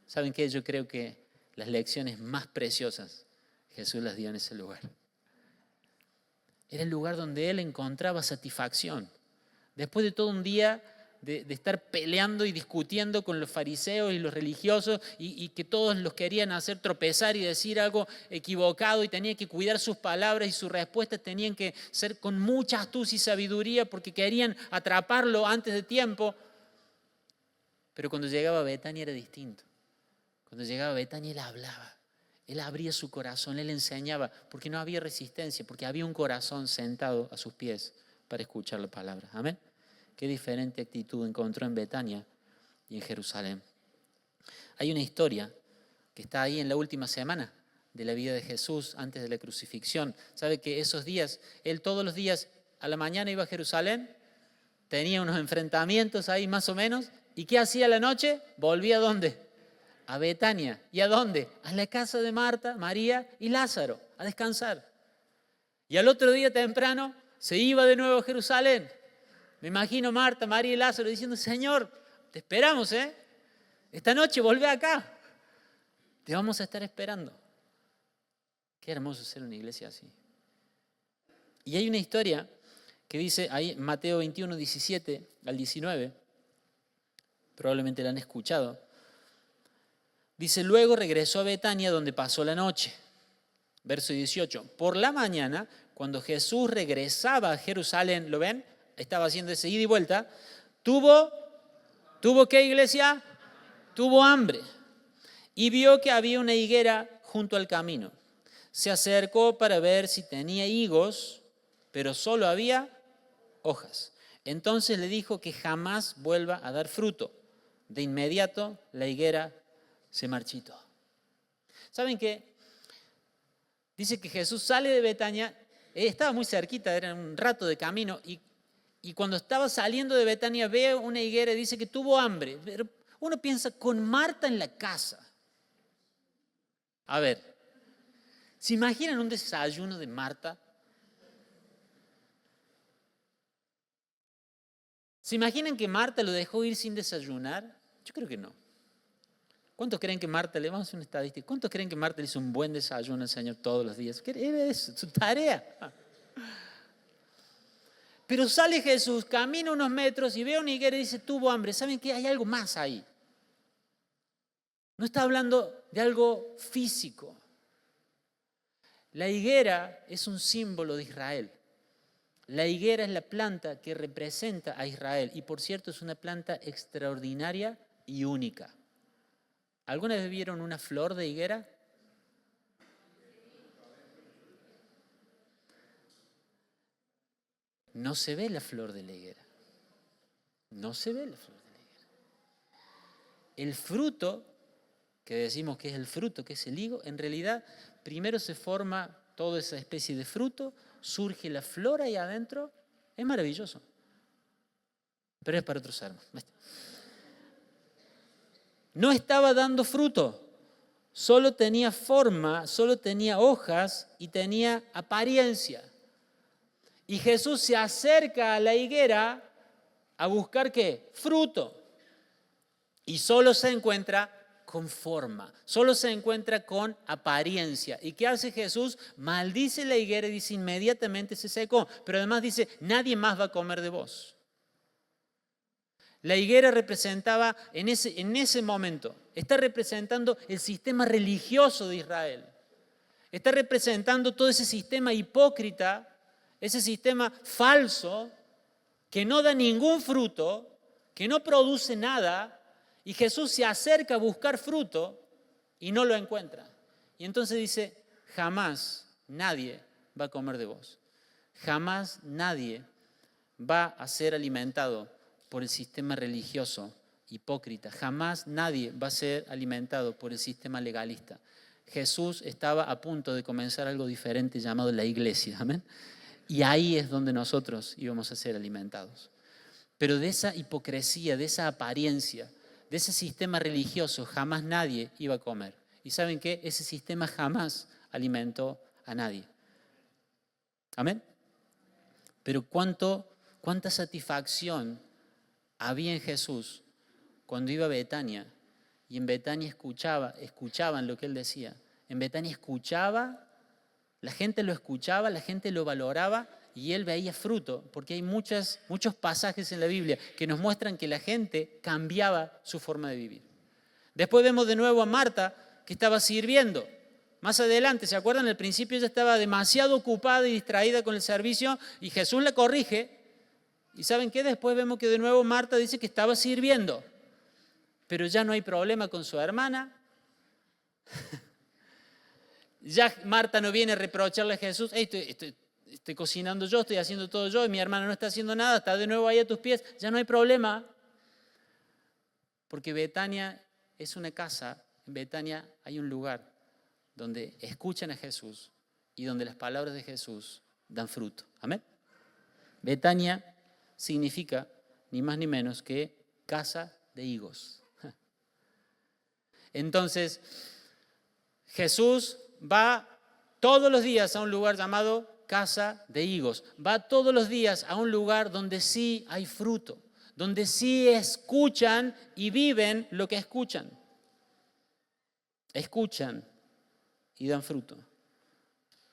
¿Saben qué? Yo creo que las lecciones más preciosas Jesús las dio en ese lugar. Era el lugar donde Él encontraba satisfacción. Después de todo un día de estar peleando y discutiendo con los fariseos y los religiosos y que todos los querían hacer tropezar y decir algo equivocado y tenía que cuidar sus palabras y sus respuestas tenían que ser con mucha astucia y sabiduría porque querían atraparlo antes de tiempo. Pero cuando llegaba a Betania era distinto. Cuando llegaba a Betania Él hablaba, Él abría su corazón, Él enseñaba, porque no había resistencia, porque había un corazón sentado a sus pies para escuchar la palabra. Amén. Qué diferente actitud encontró en Betania y en Jerusalén. Hay una historia que está ahí en la última semana de la vida de Jesús antes de la crucifixión. ¿Sabe que esos días, Él todos los días a la mañana iba a Jerusalén? Tenía unos enfrentamientos ahí más o menos. ¿Y qué hacía a la noche? ¿Volvía a dónde? A Betania. ¿Y a dónde? A la casa de Marta, María y Lázaro, a descansar. Y al otro día temprano se iba de nuevo a Jerusalén. Me imagino Marta, María y Lázaro diciendo, Señor, te esperamos, esta noche volvé acá. Te vamos a estar esperando. Qué hermoso ser una iglesia así. Y hay una historia que dice ahí Mateo 21, 17 al 19. Probablemente la han escuchado. Dice, luego regresó a Betania donde pasó la noche. Verso 18. Por la mañana, cuando Jesús regresaba a Jerusalén, ¿lo ven? Estaba haciendo ese ida y vuelta. ¿Tuvo qué, iglesia? Tuvo hambre. Y vio que había una higuera junto al camino. Se acercó para ver si tenía higos, pero solo había hojas. Entonces le dijo que jamás vuelva a dar fruto. De inmediato la higuera se marchitó. ¿Saben qué? Dice que Jesús sale de Betania, estaba muy cerquita, era un rato de camino, y cuando estaba saliendo de Betania ve una higuera y dice que tuvo hambre. Pero uno piensa, con Marta en la casa. A ver, ¿se imaginan un desayuno de Marta? ¿Se imaginan que Marta lo dejó ir sin desayunar? Yo creo que no. ¿Cuántos creen que Marta, le vamos a hacer una estadística, cuántos creen que Marta le hizo un buen desayuno al Señor todos los días? Era eso, su tarea. Pero sale Jesús, camina unos metros y ve a una higuera y dice, tuvo hambre. ¿Saben qué? Hay algo más ahí. No está hablando de algo físico. La higuera es un símbolo de Israel. La higuera es la planta que representa a Israel y, por cierto, es una planta extraordinaria y única. ¿Alguna vez vieron una flor de higuera? No se ve la flor de la higuera. No se ve la flor de la higuera. El fruto, que decimos que es el fruto, que es el higo, en realidad primero se forma toda esa especie de fruto, surge la flor ahí adentro, es maravilloso. Pero es para otro sermón. No estaba dando fruto, solo tenía forma, solo tenía hojas y tenía apariencia. Y Jesús se acerca a la higuera a buscar ¿qué? Fruto. Y solo se encuentra con forma, solo se encuentra con apariencia. ¿Y qué hace Jesús? Maldice la higuera y dice inmediatamente se secó. Pero además dice, nadie más va a comer de vos. La higuera representaba en ese momento, está representando el sistema religioso de Israel. Está representando todo ese sistema hipócrita, ese sistema falso, que no da ningún fruto, que no produce nada, y Jesús se acerca a buscar fruto y no lo encuentra. Y entonces dice, jamás nadie va a comer de vos. Jamás nadie va a ser alimentado por el sistema religioso hipócrita. Jamás nadie va a ser alimentado por el sistema legalista. Jesús estaba a punto de comenzar algo diferente llamado la iglesia. ¿Amén? Y ahí es donde nosotros íbamos a ser alimentados. Pero de esa hipocresía, de esa apariencia, de ese sistema religioso, jamás nadie iba a comer. ¿Y saben qué? Ese sistema jamás alimentó a nadie. ¿Amén? Pero cuánta satisfacción había en Jesús cuando iba a Betania y en Betania escuchaban lo que él decía. En Betania escuchaba, la gente lo escuchaba, la gente lo valoraba y él veía fruto, porque hay muchos pasajes en la Biblia que nos muestran que la gente cambiaba su forma de vivir. Después vemos de nuevo a Marta que estaba sirviendo. Más adelante, ¿se acuerdan? Al principio ella estaba demasiado ocupada y distraída con el servicio y Jesús la corrige. ¿Y saben qué? Después vemos que de nuevo Marta dice que estaba sirviendo. Pero ya no hay problema con su hermana. Ya Marta no viene a reprocharle a Jesús. Hey, estoy cocinando yo, estoy haciendo todo yo y mi hermana no está haciendo nada, está de nuevo ahí a tus pies. Ya no hay problema. Porque Betania es una casa. En Betania hay un lugar donde escuchan a Jesús y donde las palabras de Jesús dan fruto. Amén. Betania significa ni más ni menos que casa de higos. Entonces, Jesús va todos los días a un lugar llamado casa de higos. Va todos los días a un lugar donde sí hay fruto, donde sí escuchan y viven lo que escuchan. Escuchan y dan fruto.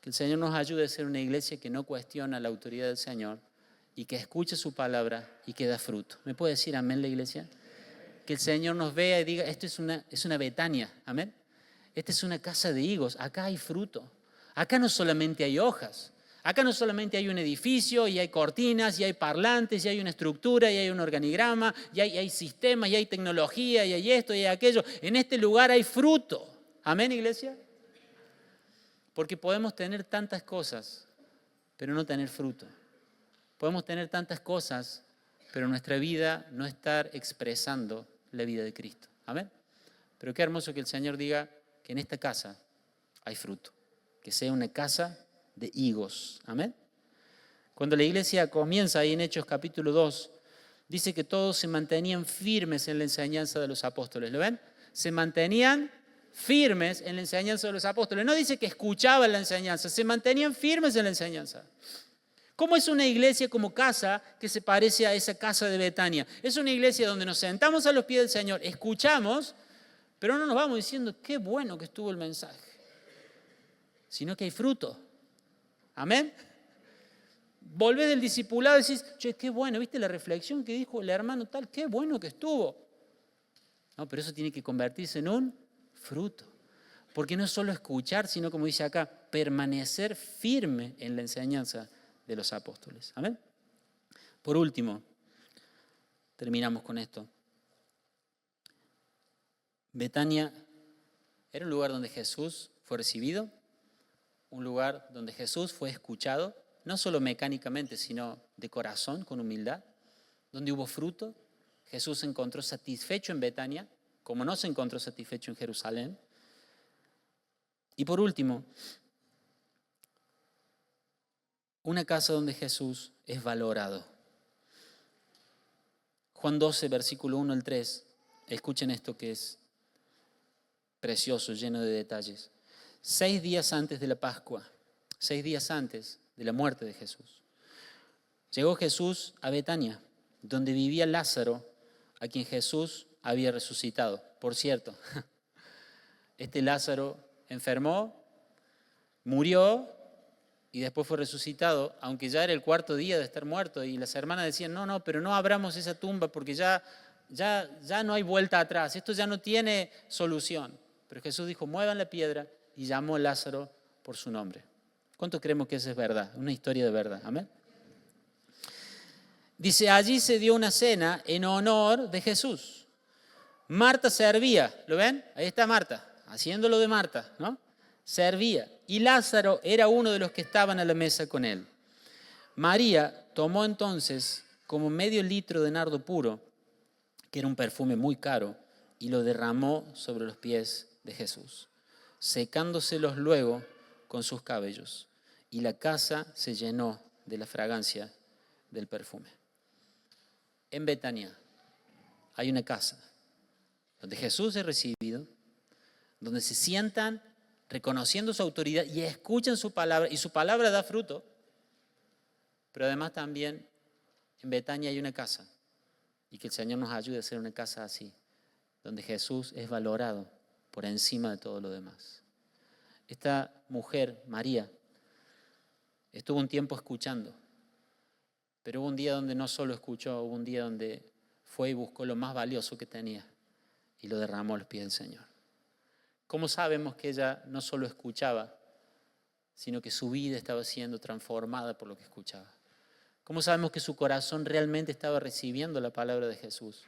Que el Señor nos ayude a ser una iglesia que no cuestiona la autoridad del Señor y que escuche su palabra y que da fruto. ¿Me puede decir amén la iglesia? Que el Señor nos vea y diga, esto es una Betania, amén. Esta es una casa de higos, acá hay fruto. Acá no solamente hay hojas, acá no solamente hay un edificio y hay cortinas y hay parlantes y hay una estructura y hay un organigrama y hay sistemas y hay tecnología y hay esto y hay aquello. En este lugar hay fruto. Amén, iglesia. Porque podemos tener tantas cosas, pero no tener fruto. Podemos tener tantas cosas, pero nuestra vida no estar expresando la vida de Cristo. Amén. Pero qué hermoso que el Señor diga que en esta casa hay fruto. Que sea una casa de higos. Amén. Cuando la iglesia comienza ahí en Hechos capítulo 2, dice que todos se mantenían firmes en la enseñanza de los apóstoles. ¿Lo ven? Se mantenían firmes en la enseñanza de los apóstoles. No dice que escuchaban la enseñanza, se mantenían firmes en la enseñanza. ¿Cómo es una iglesia como casa que se parece a esa casa de Betania? Es una iglesia donde nos sentamos a los pies del Señor, escuchamos, pero no nos vamos diciendo qué bueno que estuvo el mensaje, sino que hay fruto. Amén. Volvés del discipulado y decís, che, qué bueno, ¿viste la reflexión que dijo el hermano tal? Qué bueno que estuvo. No, pero eso tiene que convertirse en un fruto. Porque no es solo escuchar, sino como dice acá, permanecer firme en la enseñanza de los apóstoles. Amén. Por último, terminamos con esto. Betania era un lugar donde Jesús fue recibido, un lugar donde Jesús fue escuchado, no solo mecánicamente, sino de corazón, con humildad, donde hubo fruto. Jesús se encontró satisfecho en Betania, como no se encontró satisfecho en Jerusalén. Y por último, una casa donde Jesús es valorado. Juan 12, versículo 1 al 3. Escuchen esto que es precioso, lleno de detalles. 6 días antes de la Pascua, 6 días antes de la muerte de Jesús, llegó Jesús a Betania, donde vivía Lázaro, a quien Jesús había resucitado. Por cierto, este Lázaro enfermó, murió y después fue resucitado, aunque ya era el 4º día de estar muerto. Y las hermanas decían, no, pero no abramos esa tumba porque ya no hay vuelta atrás, esto ya no tiene solución. Pero Jesús dijo, muevan la piedra, y llamó a Lázaro por su nombre. ¿Cuánto creemos que eso es verdad? Una historia de verdad. Amén. Dice, allí se dio una cena en honor de Jesús. Marta servía, ¿lo ven? Ahí está Marta, haciéndolo de Marta, ¿no? Servía. Y Lázaro era uno de los que estaban a la mesa con él. María tomó entonces como medio litro de nardo puro, que era un perfume muy caro, y lo derramó sobre los pies de Jesús, secándoselos luego con sus cabellos. Y la casa se llenó de la fragancia del perfume. En Betania hay una casa donde Jesús es recibido, donde se sientan reconociendo su autoridad y escuchan su palabra, y su palabra da fruto. Pero además también en Betania hay una casa, y que el Señor nos ayude a ser una casa así, donde Jesús es valorado por encima de todo lo demás. Esta mujer, María, estuvo un tiempo escuchando, pero hubo un día donde no solo escuchó, hubo un día donde fue y buscó lo más valioso que tenía y lo derramó a los pies del Señor. ¿Cómo sabemos que ella no solo escuchaba, sino que su vida estaba siendo transformada por lo que escuchaba? ¿Cómo sabemos que su corazón realmente estaba recibiendo la palabra de Jesús?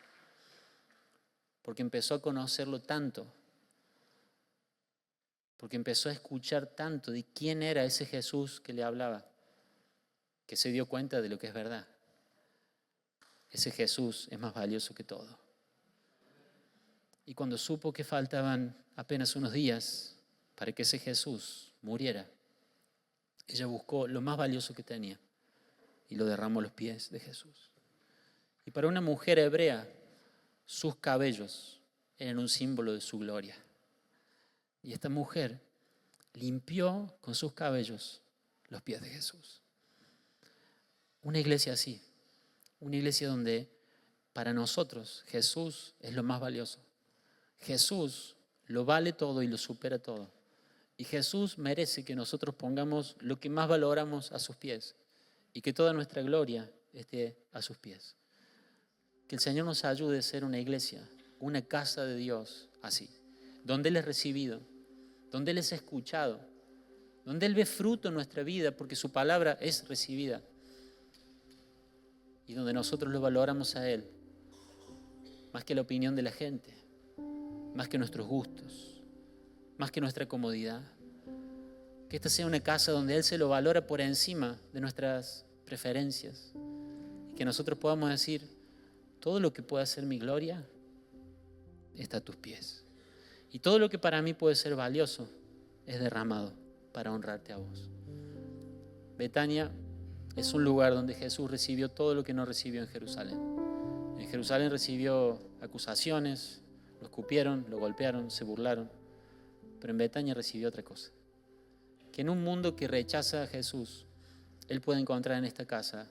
Porque empezó a conocerlo tanto, porque empezó a escuchar tanto de quién era ese Jesús que le hablaba, que se dio cuenta de lo que es verdad. Ese Jesús es más valioso que todo. Y cuando supo que faltaban apenas unos días para que ese Jesús muriera, ella buscó lo más valioso que tenía y lo derramó a los pies de Jesús. Y para una mujer hebrea, sus cabellos eran un símbolo de su gloria. Y esta mujer limpió con sus cabellos los pies de Jesús. Una iglesia así, una iglesia donde para nosotros Jesús es lo más valioso. Jesús lo vale todo y lo supera todo. Y Jesús merece que nosotros pongamos lo que más valoramos a sus pies y que toda nuestra gloria esté a sus pies. Que el Señor nos ayude a ser una iglesia, una casa de Dios así, donde Él es recibido, donde Él es escuchado, donde Él ve fruto en nuestra vida porque su palabra es recibida y donde nosotros lo valoramos a Él más que la opinión de la gente, más que nuestros gustos, más que nuestra comodidad. Que esta sea una casa donde Él se lo valora por encima de nuestras preferencias y que nosotros podamos decir, todo lo que pueda ser mi gloria está a tus pies. Y todo lo que para mí puede ser valioso es derramado para honrarte a vos. Betania es un lugar donde Jesús recibió todo lo que no recibió en Jerusalén. En Jerusalén recibió acusaciones, lo escupieron, lo golpearon, se burlaron. Pero en Betania recibió otra cosa. Que en un mundo que rechaza a Jesús, Él puede encontrar en esta casa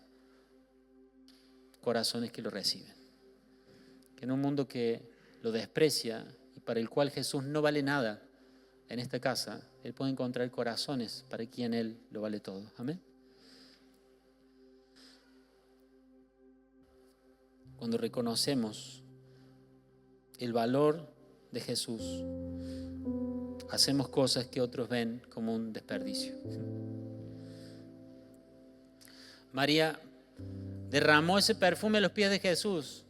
corazones que lo reciben. Que en un mundo que lo desprecia y para el cual Jesús no vale nada, en esta casa Él puede encontrar corazones para quien Él lo vale todo. Amén. Cuando reconocemos el valor de Jesús, hacemos cosas que otros ven como un desperdicio. María derramó ese perfume a los pies de Jesús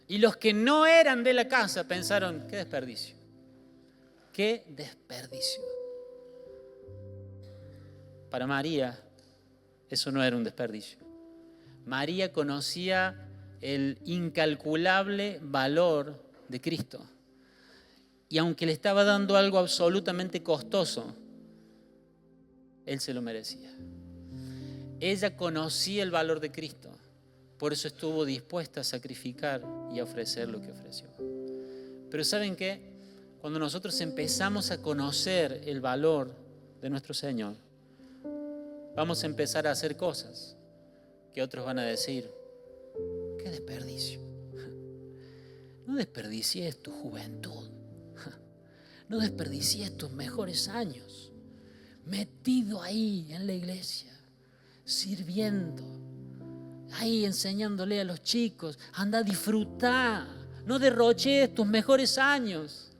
y los que no eran de la casa pensaron, qué desperdicio, qué desperdicio. Para María eso no era un desperdicio. María conocía el incalculable valor de Cristo. Y aunque le estaba dando algo absolutamente costoso, Él se lo merecía. Ella conocía el valor de Cristo. Por eso estuvo dispuesta a sacrificar y a ofrecer lo que ofreció. Pero ¿saben qué? Cuando nosotros empezamos a conocer el valor de nuestro Señor, vamos a empezar a hacer cosas que otros van a decir, qué desperdicio. No desperdicies tu juventud. No desperdicies tus mejores años. Metido ahí en la iglesia, sirviendo, ahí enseñándole a los chicos, anda a disfrutar. No derroches tus mejores años.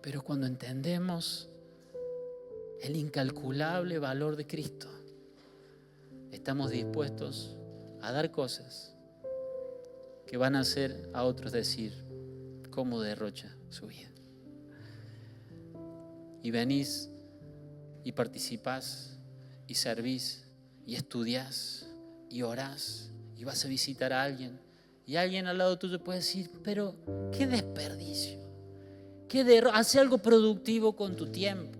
Pero cuando entendemos el incalculable valor de Cristo, estamos dispuestos a dar cosas que van a hacer a otros decir cómo derrocha su vida. Y venís y participás y servís y estudiás y orás y vas a visitar a alguien y alguien al lado tuyo puede decir, pero qué desperdicio, hace algo productivo con tu tiempo.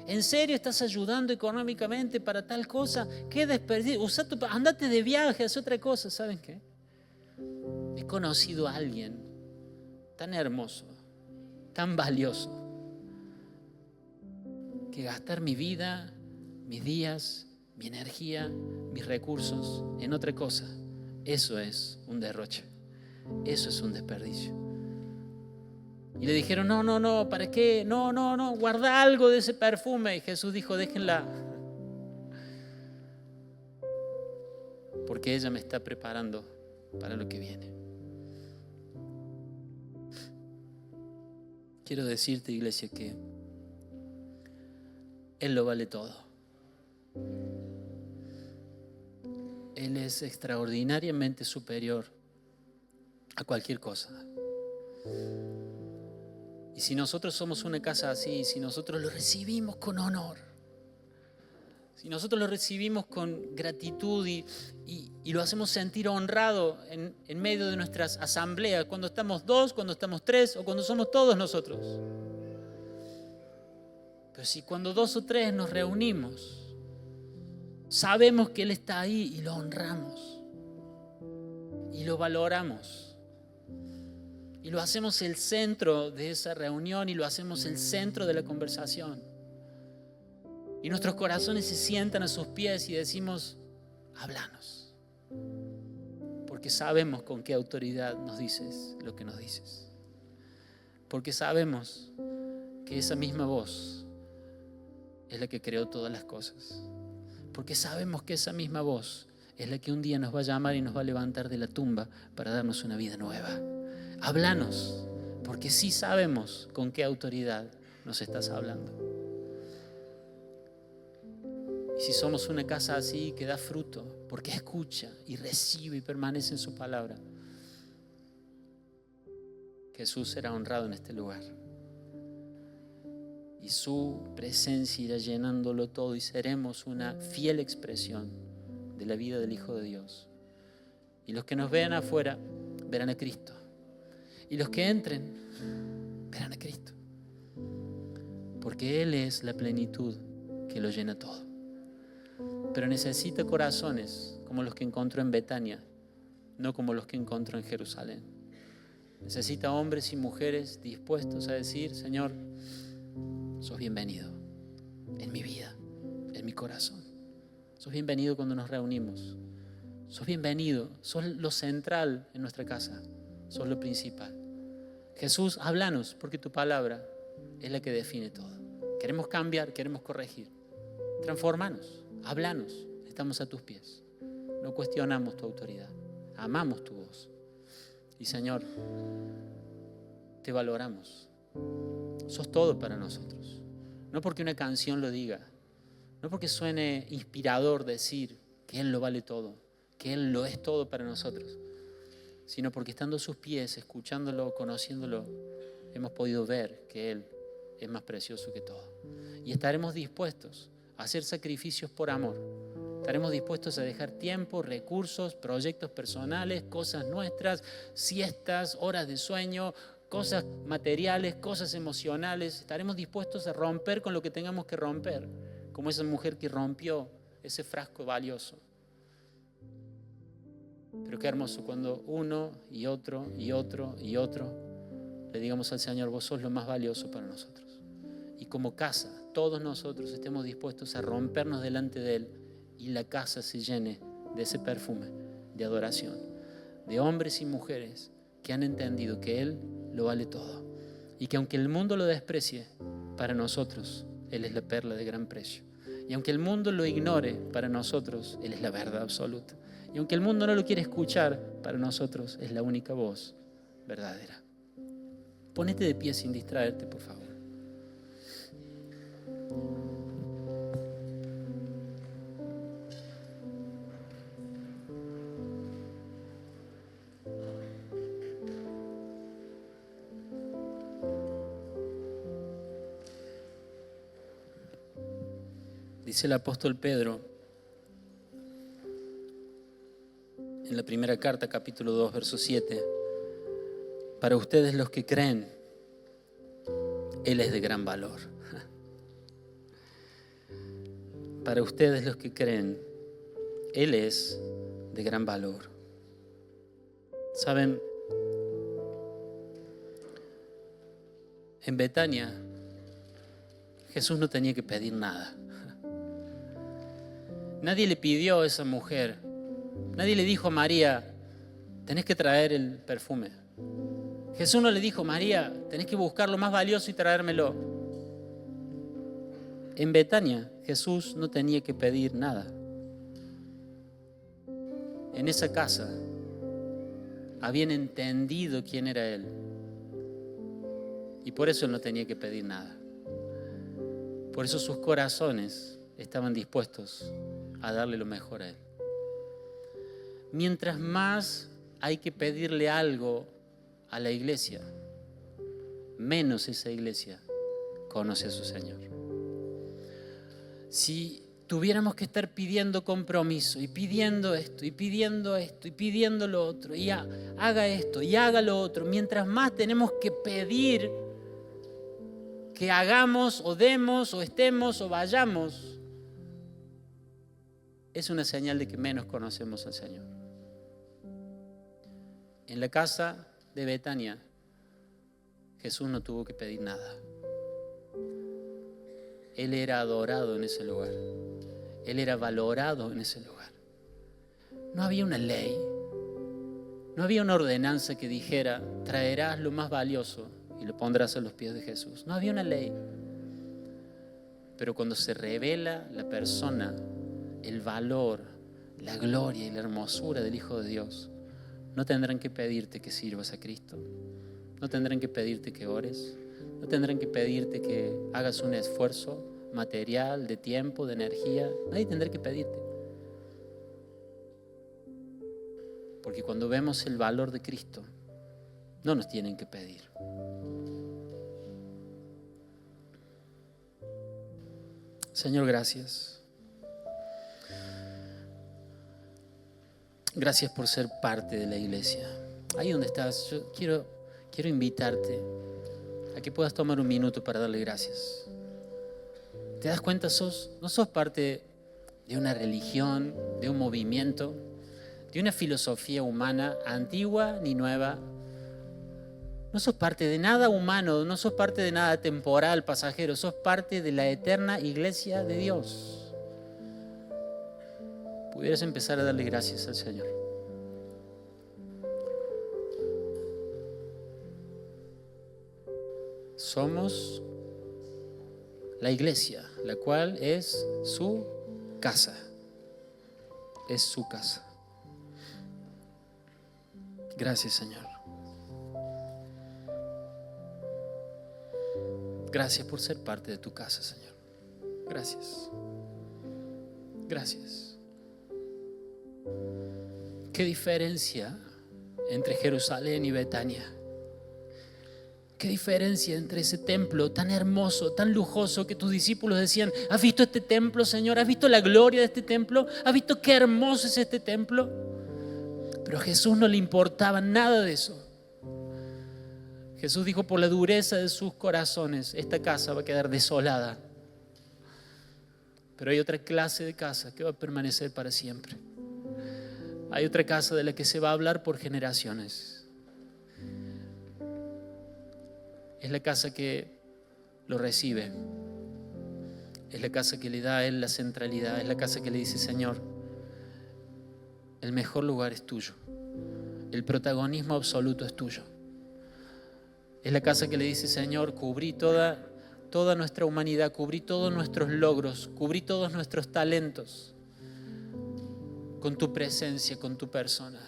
¿En serio estás ayudando económicamente para tal cosa? ¿Qué desperdicio? Andate de viaje, haz otra cosa. ¿Saben qué? He conocido a alguien tan hermoso, tan valioso, que gastar mi vida, mis días, mi energía, mis recursos en otra cosa, eso es un derroche, eso es un desperdicio. Y le dijeron, no, ¿para qué? No, guarda algo de ese perfume. Y Jesús dijo, déjenla, porque ella me está preparando para lo que viene. Quiero decirte, iglesia, que Él lo vale todo. Él es extraordinariamente superior a cualquier cosa. Y si nosotros somos una casa así, si nosotros lo recibimos con honor, si nosotros lo recibimos con gratitud y lo hacemos sentir honrado en medio de nuestras asambleas, cuando estamos dos, cuando estamos tres o cuando somos todos nosotros. Pero si cuando 2 o 3 nos reunimos, sabemos que Él está ahí y lo honramos y lo valoramos. Y lo hacemos el centro de esa reunión y lo hacemos el centro de la conversación. Y nuestros corazones se sientan a sus pies y decimos, háblanos. Porque sabemos con qué autoridad nos dices lo que nos dices. Porque sabemos que esa misma voz es la que creó todas las cosas. Porque sabemos que esa misma voz es la que un día nos va a llamar y nos va a levantar de la tumba para darnos una vida nueva. Háblanos, porque sí sabemos con qué autoridad nos estás hablando. Y si somos una casa así que da fruto, porque escucha y recibe y permanece en su palabra, Jesús será honrado en este lugar. Y su presencia irá llenándolo todo y seremos una fiel expresión de la vida del Hijo de Dios. Y los que nos vean afuera verán a Cristo. Y los que entren verán a Cristo. Porque Él es la plenitud que lo llena todo. Pero necesita corazones como los que encontró en Betania, no como los que encontró en Jerusalén. Necesita hombres y mujeres dispuestos a decir, Señor, sos bienvenido en mi vida, en mi corazón. Sos bienvenido cuando nos reunimos. Sos bienvenido, sos lo central en nuestra casa, sos lo principal. Jesús, háblanos, porque tu palabra es la que define todo. Queremos cambiar, queremos corregir. Transformanos, háblanos, estamos a tus pies. No cuestionamos tu autoridad, amamos tu voz. Y Señor, te valoramos, Sos todo para nosotros. No porque una canción lo diga, no porque suene inspirador decir que Él lo vale todo, que Él lo es todo para nosotros, sino porque estando a sus pies, escuchándolo, conociéndolo, hemos podido ver que Él es más precioso que todo. Y estaremos dispuestos a hacer sacrificios por amor. Estaremos dispuestos a dejar tiempo, recursos, proyectos personales, cosas nuestras, siestas, horas de sueño, cosas materiales, cosas emocionales. Estaremos dispuestos a romper con lo que tengamos que romper, como esa mujer que rompió ese frasco valioso. Pero qué hermoso cuando uno y otro y otro y otro le digamos al Señor: vos sos lo más valioso para nosotros. Y como casa, todos nosotros estemos dispuestos a rompernos delante de Él y la casa se llene de ese perfume de adoración, de hombres y mujeres que han entendido que Él lo vale todo y que aunque el mundo lo desprecie, para nosotros Él es la perla de gran precio. Y aunque el mundo lo ignore, para nosotros Él es la verdad absoluta. Y aunque el mundo no lo quiere escuchar, para nosotros es la única voz verdadera. Ponete de pie sin distraerte, por favor. Dice el apóstol Pedro en la primera carta, capítulo 2, verso 7: para ustedes los que creen, Él es de gran valor. Para ustedes los que creen, Él es de gran valor. ¿Saben? En Betania, Jesús no tenía que pedir nada. Nadie le pidió a esa mujer, nadie le dijo a María: tenés que traer el perfume. Jesús no le dijo: María, tenés que buscar lo más valioso y traérmelo. En Betania, Jesús no tenía que pedir nada. En esa casa habían entendido quién era Él. Y por eso Él no tenía que pedir nada. Por eso sus corazones estaban dispuestos a darle lo mejor a Él. Mientras más hay que pedirle algo a la iglesia, menos esa iglesia conoce a su Señor. Si tuviéramos que estar pidiendo compromiso y pidiendo esto y pidiendo esto y pidiendo lo otro y haga esto y haga lo otro, mientras más tenemos que pedir que hagamos o demos o estemos o vayamos, es una señal de que menos conocemos al Señor. En la casa de Betania, Jesús no tuvo que pedir nada. Él era adorado en ese lugar. Él era valorado en ese lugar. No había una ley, no había una ordenanza que dijera: traerás lo más valioso y lo pondrás a los pies de Jesús. No había una ley. Pero cuando se revela la persona, el valor, la gloria y la hermosura del Hijo de Dios, no tendrán que pedirte que sirvas a Cristo. No tendrán que pedirte que ores. No tendrán que pedirte que hagas un esfuerzo material, de tiempo, de energía. Nadie tendrá que pedirte. Porque cuando vemos el valor de Cristo, no nos tienen que pedir. Señor, gracias. Gracias por ser parte de la iglesia. Ahí donde estás, yo quiero invitarte a que puedas tomar un minuto para darle gracias. ¿Te das cuenta? No sos parte de una religión, de un movimiento, de una filosofía humana antigua ni nueva. No sos parte de nada humano, no sos parte de nada temporal, pasajero. Sos parte de la eterna iglesia de Dios. Pudieras empezar a darle gracias al Señor. Somos la iglesia, la cual es su casa. Es su casa. Gracias, Señor. Gracias por ser parte de tu casa, Señor. Gracias. Gracias. Qué diferencia entre Jerusalén y Betania. Qué diferencia entre ese templo tan hermoso, tan lujoso, que tus discípulos decían: ¿has visto este templo, Señor? ¿Has visto la gloria de este templo? ¿Has visto qué hermoso es este templo? Pero a Jesús no le importaba nada de eso. Jesús dijo: por la dureza de sus corazones, esta casa va a quedar desolada. Pero hay otra clase de casa que va a permanecer para siempre. Hay otra casa de la que se va a hablar por generaciones. Es la casa que lo recibe. Es la casa que le da a Él la centralidad. Es la casa que le dice: Señor, el mejor lugar es tuyo. El protagonismo absoluto es tuyo. Es la casa que le dice: Señor, cubrí toda nuestra humanidad, cubrí todos nuestros logros, cubrí todos nuestros talentos con tu presencia, con tu persona.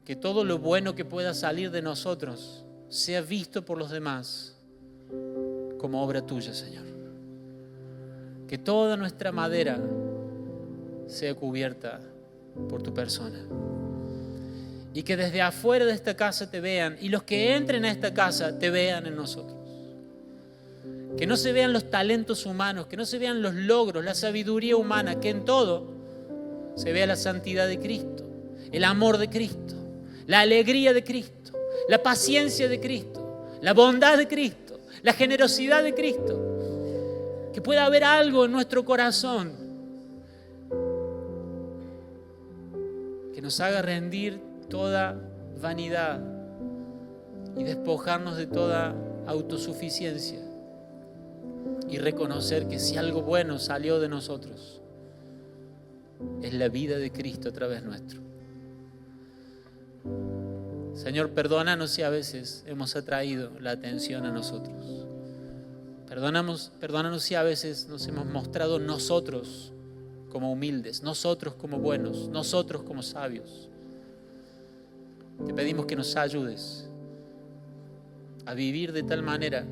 Que todo lo bueno que pueda salir de nosotros sea visto por los demás como obra tuya, Señor. Que toda nuestra madera sea cubierta por tu persona. Y que desde afuera de esta casa te vean, y los que entren a esta casa te vean en nosotros. Que no se vean los talentos humanos, que no se vean los logros, la sabiduría humana, que en todo se vea la santidad de Cristo, el amor de Cristo, la alegría de Cristo, la paciencia de Cristo, la bondad de Cristo, la generosidad de Cristo. Que pueda haber algo en nuestro corazón que nos haga rendir toda vanidad y despojarnos de toda autosuficiencia y reconocer que si algo bueno salió de nosotros, es la vida de Cristo a través nuestro. Señor, perdónanos si a veces hemos atraído la atención a nosotros. Perdónanos si a veces nos hemos mostrado nosotros como humildes, nosotros como buenos, nosotros como sabios. Te pedimos que nos ayudes a vivir de tal manera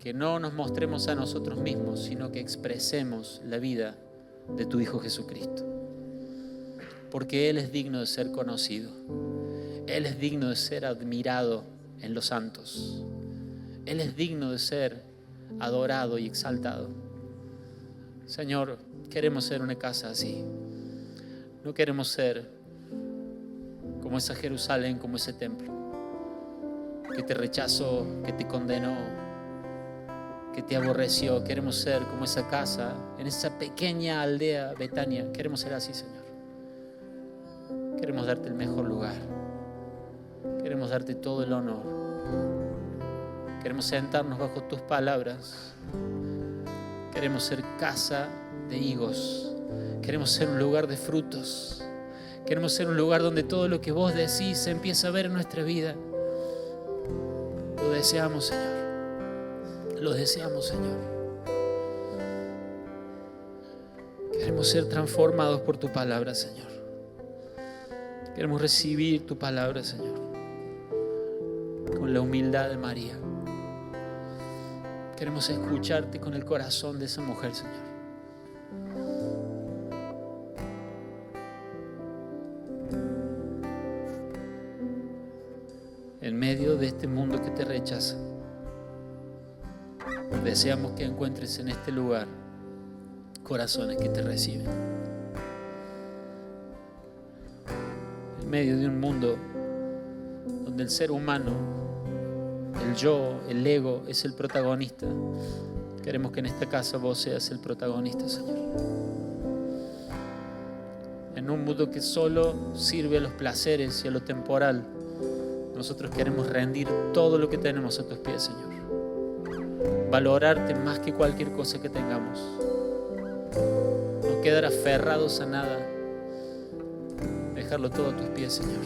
que no nos mostremos a nosotros mismos, sino que expresemos la vida de tu Hijo Jesucristo. Porque Él es digno de ser conocido. Él es digno de ser admirado en los santos. Él es digno de ser adorado y exaltado. Señor, queremos ser una casa así. No queremos ser como esa Jerusalén, como ese templo que te rechazó, que te condenó, que te aborreció. Queremos ser como esa casa en esa pequeña aldea Betania. Queremos ser así, Señor. Queremos darte el mejor lugar. Queremos darte todo el honor. Queremos sentarnos bajo tus palabras. Queremos ser casa de higos. Queremos ser un lugar de frutos. Queremos ser un lugar donde todo lo que vos decís se empieza a ver en nuestra vida. Lo deseamos, Señor. Lo deseamos, Señor. Queremos ser transformados por tu palabra, Señor. Queremos recibir tu palabra, Señor, con la humildad de María. Queremos escucharte con el corazón de esa mujer, Señor. En medio de este mundo que te rechaza, deseamos que encuentres en este lugar corazones que te reciben. En medio de un mundo donde el ser humano, el yo, el ego es el protagonista, queremos que en esta casa vos seas el protagonista, Señor. En un mundo que solo sirve a los placeres y a lo temporal, nosotros queremos rendir todo lo que tenemos a tus pies, Señor. Valorarte más que cualquier cosa que tengamos. No quedar aferrados a nada. Dejarlo todo a tus pies, Señor.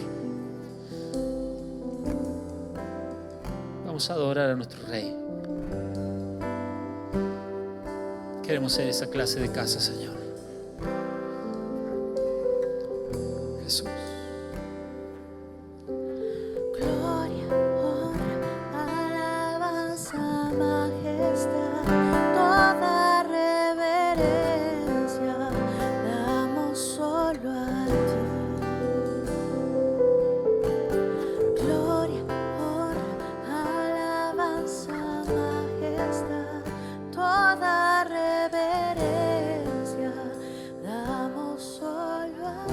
Vamos a adorar a nuestro Rey. Queremos ser esa clase de casa, Señor. Jesús. Gloria, honra, reverencia damos solo a ti. Gloria, honra, alabanza, majestad, toda reverencia damos solo a ti.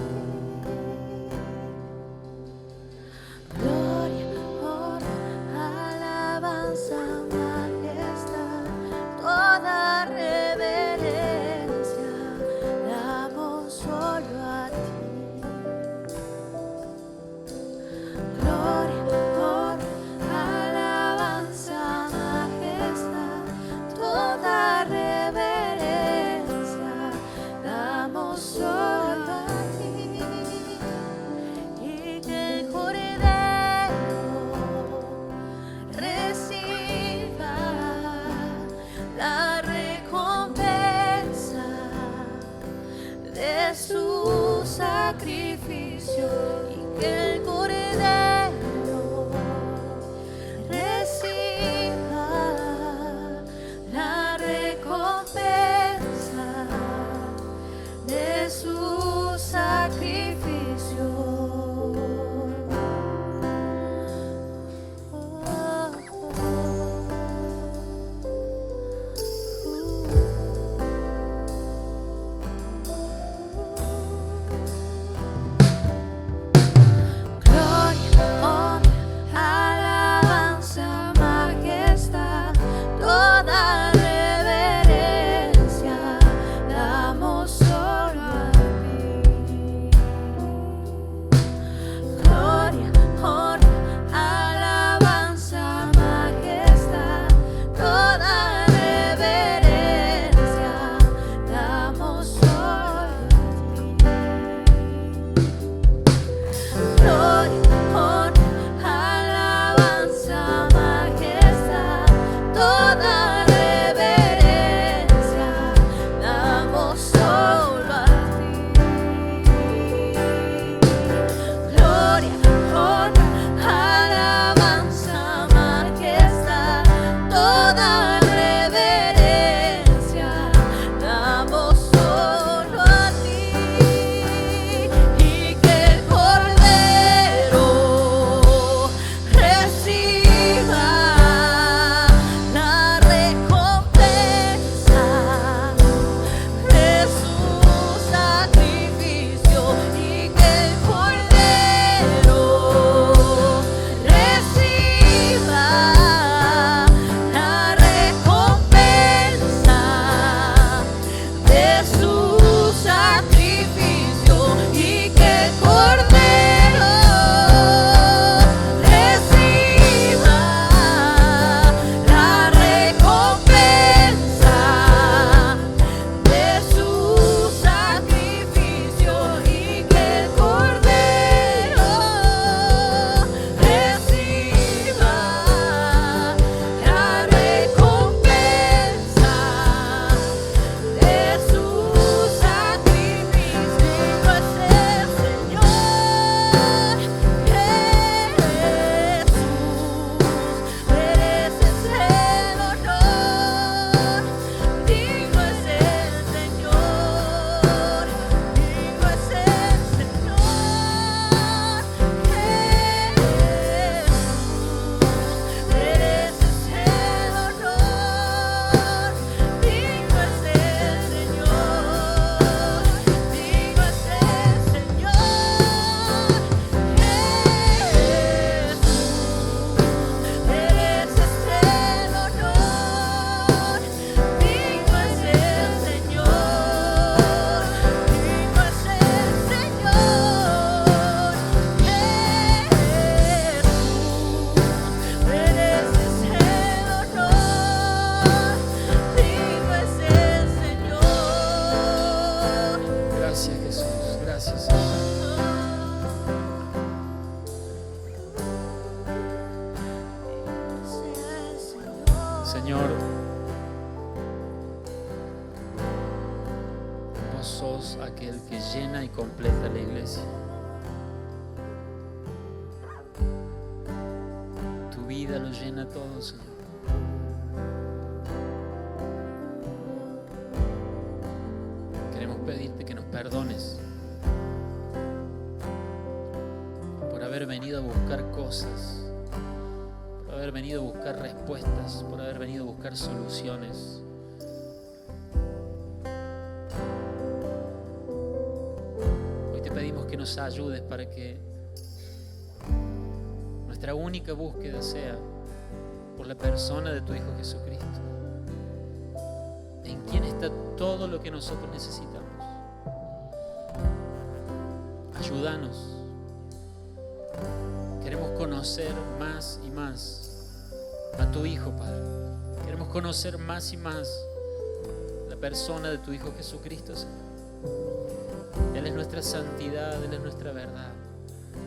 Gloria, honra, alabanza, majestad, toda reverencia damos solo a ti. Gloria, honra, alabanza, majestad, toda reverencia damos solo a ti. Y que el Cordero reciba la recompensa de su sacrificio, y que el Cordero reciba la recompensa de su sacrificio. Gloria, honra, alabanza, majestad, toda reverencia damos solo a ti. Gloria, honra, alabanza, majestad, toda reverencia damos solo a ti. Gloria, honra, alabanza, majestad, toda reverencia damos solo a ti. Gloria, honra, alabanza, majestad, toda reverencia damos solo a ti. Y que el Cordero reciba la recompensa de su sacrificio, y que el Cordero reciba la recompensa de su sacrificio, y que el Cordero reciba la recompensa de su sacrificio, y que el Cordero reciba la recompensa de su sacrificio. Digno es el Señor Jesús, mereces el honor. Digno es el Señor, digno es el Señor Jesús, mereces el honor. Digno es el Señor, digno es el Señor Jesús, mereces el honor. Digno es el Señor, digno es el Señor Jesús, mereces el honor. Digno es el Señor. Gracias, Jesús. Gracias, Señor. Señor, vos sos aquel que llena y completa la iglesia. Tu vida lo llena todo, Señor. Queremos pedirte que nos perdones por haber venido a buscar cosas, por haber venido a buscar respuestas, por haber venido a buscar soluciones. Hoy te pedimos que nos ayudes para que nuestra única búsqueda sea por la persona de tu Hijo Jesucristo, en quien está todo lo que nosotros necesitamos. Ayúdanos. Queremos conocer más y más a tu Hijo, Padre. Queremos conocer más y más la persona de tu Hijo Jesucristo, Señor. Él es nuestra santidad, Él es nuestra verdad,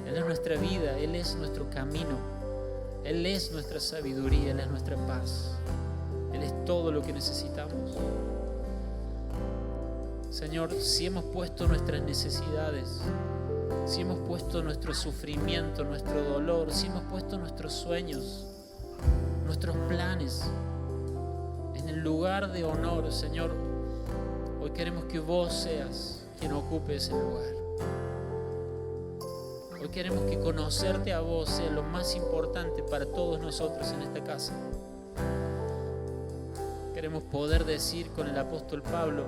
Él es nuestra vida, Él es nuestro camino, Él es nuestra sabiduría, Él es nuestra paz, Él es todo lo que necesitamos. Señor, si hemos puesto nuestras necesidades, si hemos puesto nuestro sufrimiento, nuestro dolor, si hemos puesto nuestros sueños, nuestros planes en el lugar de honor, Señor, hoy queremos que vos seas quien ocupe ese lugar. Hoy queremos que conocerte a vos sea lo más importante para todos nosotros en esta casa. Queremos poder decir con el apóstol Pablo: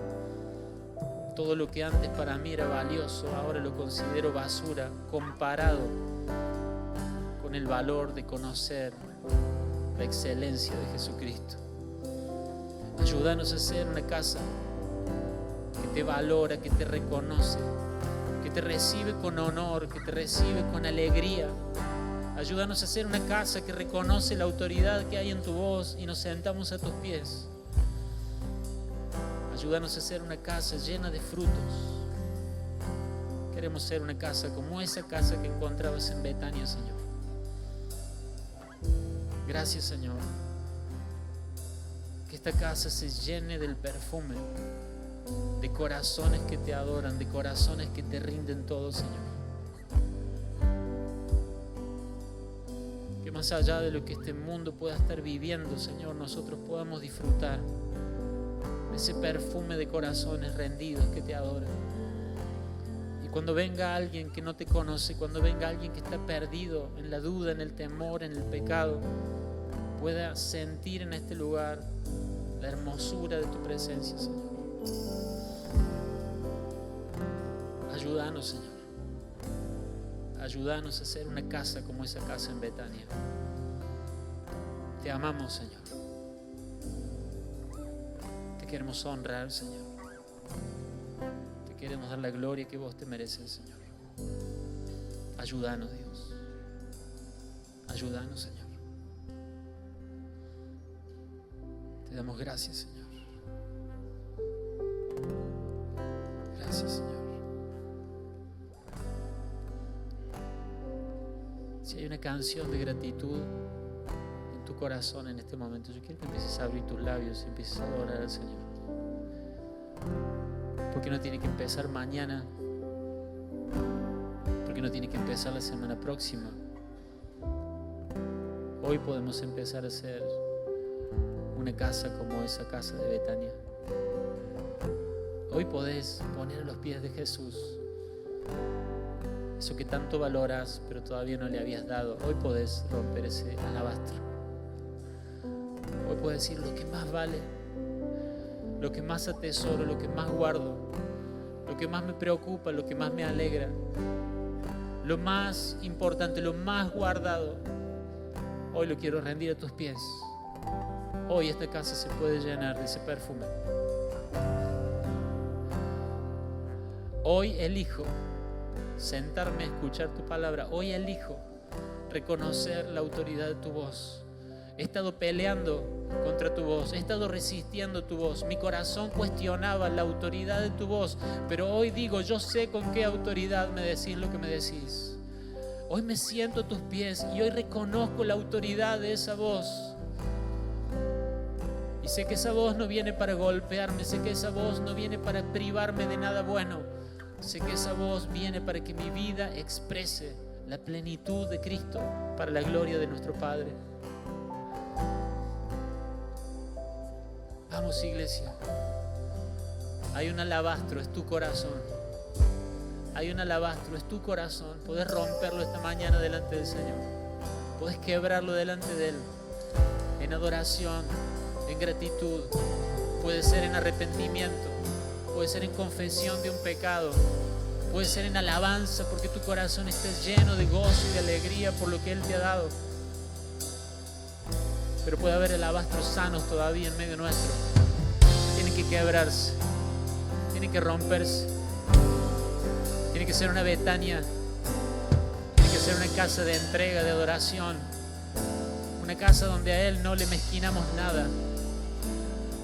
todo lo que antes para mí era valioso, ahora lo considero basura comparado con el valor de conocer la excelencia de Jesucristo. Ayúdanos a ser una casa que te valora, que te reconoce, que te recibe con honor, que te recibe con alegría. Ayúdanos a ser una casa que reconoce la autoridad que hay en tu voz y nos sentamos a tus pies. Ayúdanos a ser una casa llena de frutos. Queremos ser una casa como esa casa que encontrabas en Betania, Señor. Gracias, Señor. Que esta casa se llene del perfume de corazones que te adoran, de corazones que te rinden todo, Señor. Que más allá de lo que este mundo pueda estar viviendo, Señor, nosotros podamos disfrutar de ese perfume de corazones rendidos que te adoran. Y cuando venga alguien que no te conoce, cuando venga alguien que está perdido en la duda, en el temor, en el pecado, pueda sentir en este lugar la hermosura de tu presencia, Señor. Ayúdanos, Señor. Ayúdanos a ser una casa como esa casa en Betania. Te amamos, Señor. Te queremos honrar, Señor. Te queremos dar la gloria que vos te mereces, Señor. Ayúdanos, Dios. Ayúdanos, Señor. Te damos gracias, Señor. Gracias, Señor. Si hay una canción de gratitud en tu corazón en este momento, yo quiero que empieces a abrir tus labios y empieces a adorar al Señor. Porque no tiene que empezar mañana, porque no tiene que empezar la semana próxima. Hoy podemos empezar a ser una casa como esa casa de Betania. Hoy podés poner a los pies de Jesús eso que tanto valoras pero todavía no le habías dado. Hoy podés romper ese alabastro. Hoy podés decir: lo que más vale, lo que más atesoro, lo que más guardo, lo que más me preocupa, lo que más me alegra, lo más importante, lo más guardado, hoy lo quiero rendir a tus pies. Hoy esta casa se puede llenar de ese perfume. Hoy elijo sentarme a escuchar tu palabra. Hoy elijo reconocer la autoridad de tu voz. He estado peleando contra tu voz, he estado resistiendo tu voz. Mi corazón cuestionaba la autoridad de tu voz, pero hoy digo: yo sé con qué autoridad me decís lo que me decís. Hoy me siento a tus pies y hoy reconozco la autoridad de esa voz. Y sé que esa voz no viene para golpearme, sé que esa voz no viene para privarme de nada bueno. Sé que esa voz viene para que mi vida exprese la plenitud de Cristo para la gloria de nuestro Padre. Vamos, iglesia. Hay un alabastro, es tu corazón. Hay un alabastro, es tu corazón. Podés romperlo esta mañana delante del Señor. Podés quebrarlo delante de Él. En adoración, en gratitud. Puede ser en arrepentimiento. Puede ser en confesión de un pecado. Puede ser en alabanza porque tu corazón esté lleno de gozo y de alegría por lo que Él te ha dado. Pero puede haber alabastros sanos todavía en medio nuestro. Tienen que quebrarse. Tienen que romperse. Tiene que ser una Betania. Tiene que ser una casa de entrega, de adoración. Una casa donde a Él no le mezquinamos nada.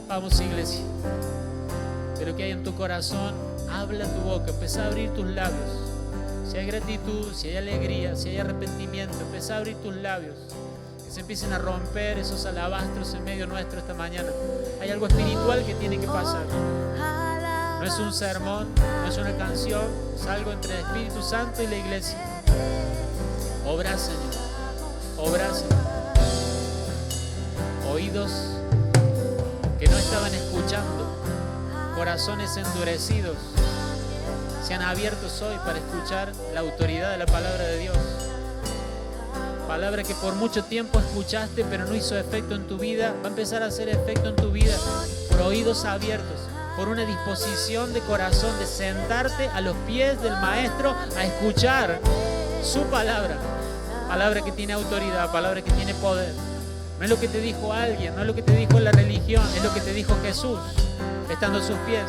Vamos, iglesia. De lo que hay en tu corazón, habla tu boca. Empezá a abrir tus labios. Si hay gratitud, si hay alegría, si hay arrepentimiento, empezá a abrir tus labios. Que se empiecen a romper esos alabastros en medio nuestro esta mañana. Hay algo espiritual que tiene que pasar. No es un sermón, no es una canción, es algo entre el Espíritu Santo y la iglesia. Obra, Señor. Obra, Señor. Oídos que no estaban escuchando, corazones endurecidos, sean abiertos hoy para escuchar la autoridad de la palabra de Dios. Palabra que por mucho tiempo escuchaste pero no hizo efecto en tu vida, va a empezar a hacer efecto en tu vida por oídos abiertos, por una disposición de corazón de sentarte a los pies del Maestro a escuchar su palabra. Palabra que tiene autoridad, palabra que tiene poder. No es lo que te dijo alguien, no es lo que te dijo la religión, es lo que te dijo Jesús, estando a sus pies.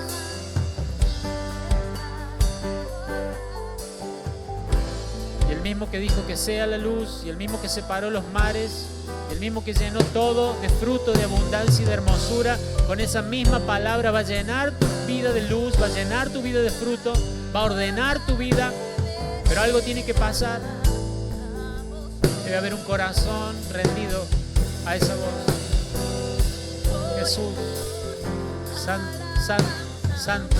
Y el mismo que dijo que sea la luz, y el mismo que separó los mares, y el mismo que llenó todo de fruto, de abundancia y de hermosura, con esa misma palabra va a llenar tu vida de luz, va a llenar tu vida de fruto, va a ordenar tu vida. Pero algo tiene que pasar. Debe haber un corazón rendido a esa voz. Jesús, santo, santo, santo,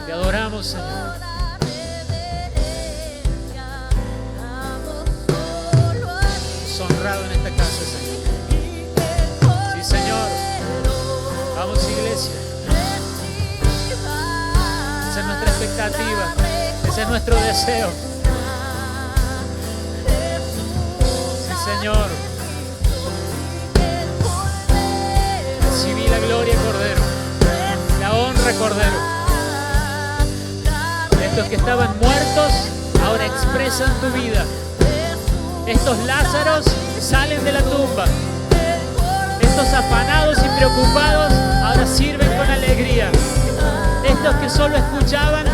te adoramos, Señor. Honrado en esta casa, Señor. Sí, Señor. Vamos, iglesia. Esa es nuestra expectativa. Ese es nuestro deseo. Sí, Señor. Recibí la gloria, Cordero. La honra, Cordero. Estos que estaban muertos ahora expresan tu vida. Estos Lázaros salen de la tumba. Estos afanados y preocupados ahora sirven con alegría. Estos que solo escuchaban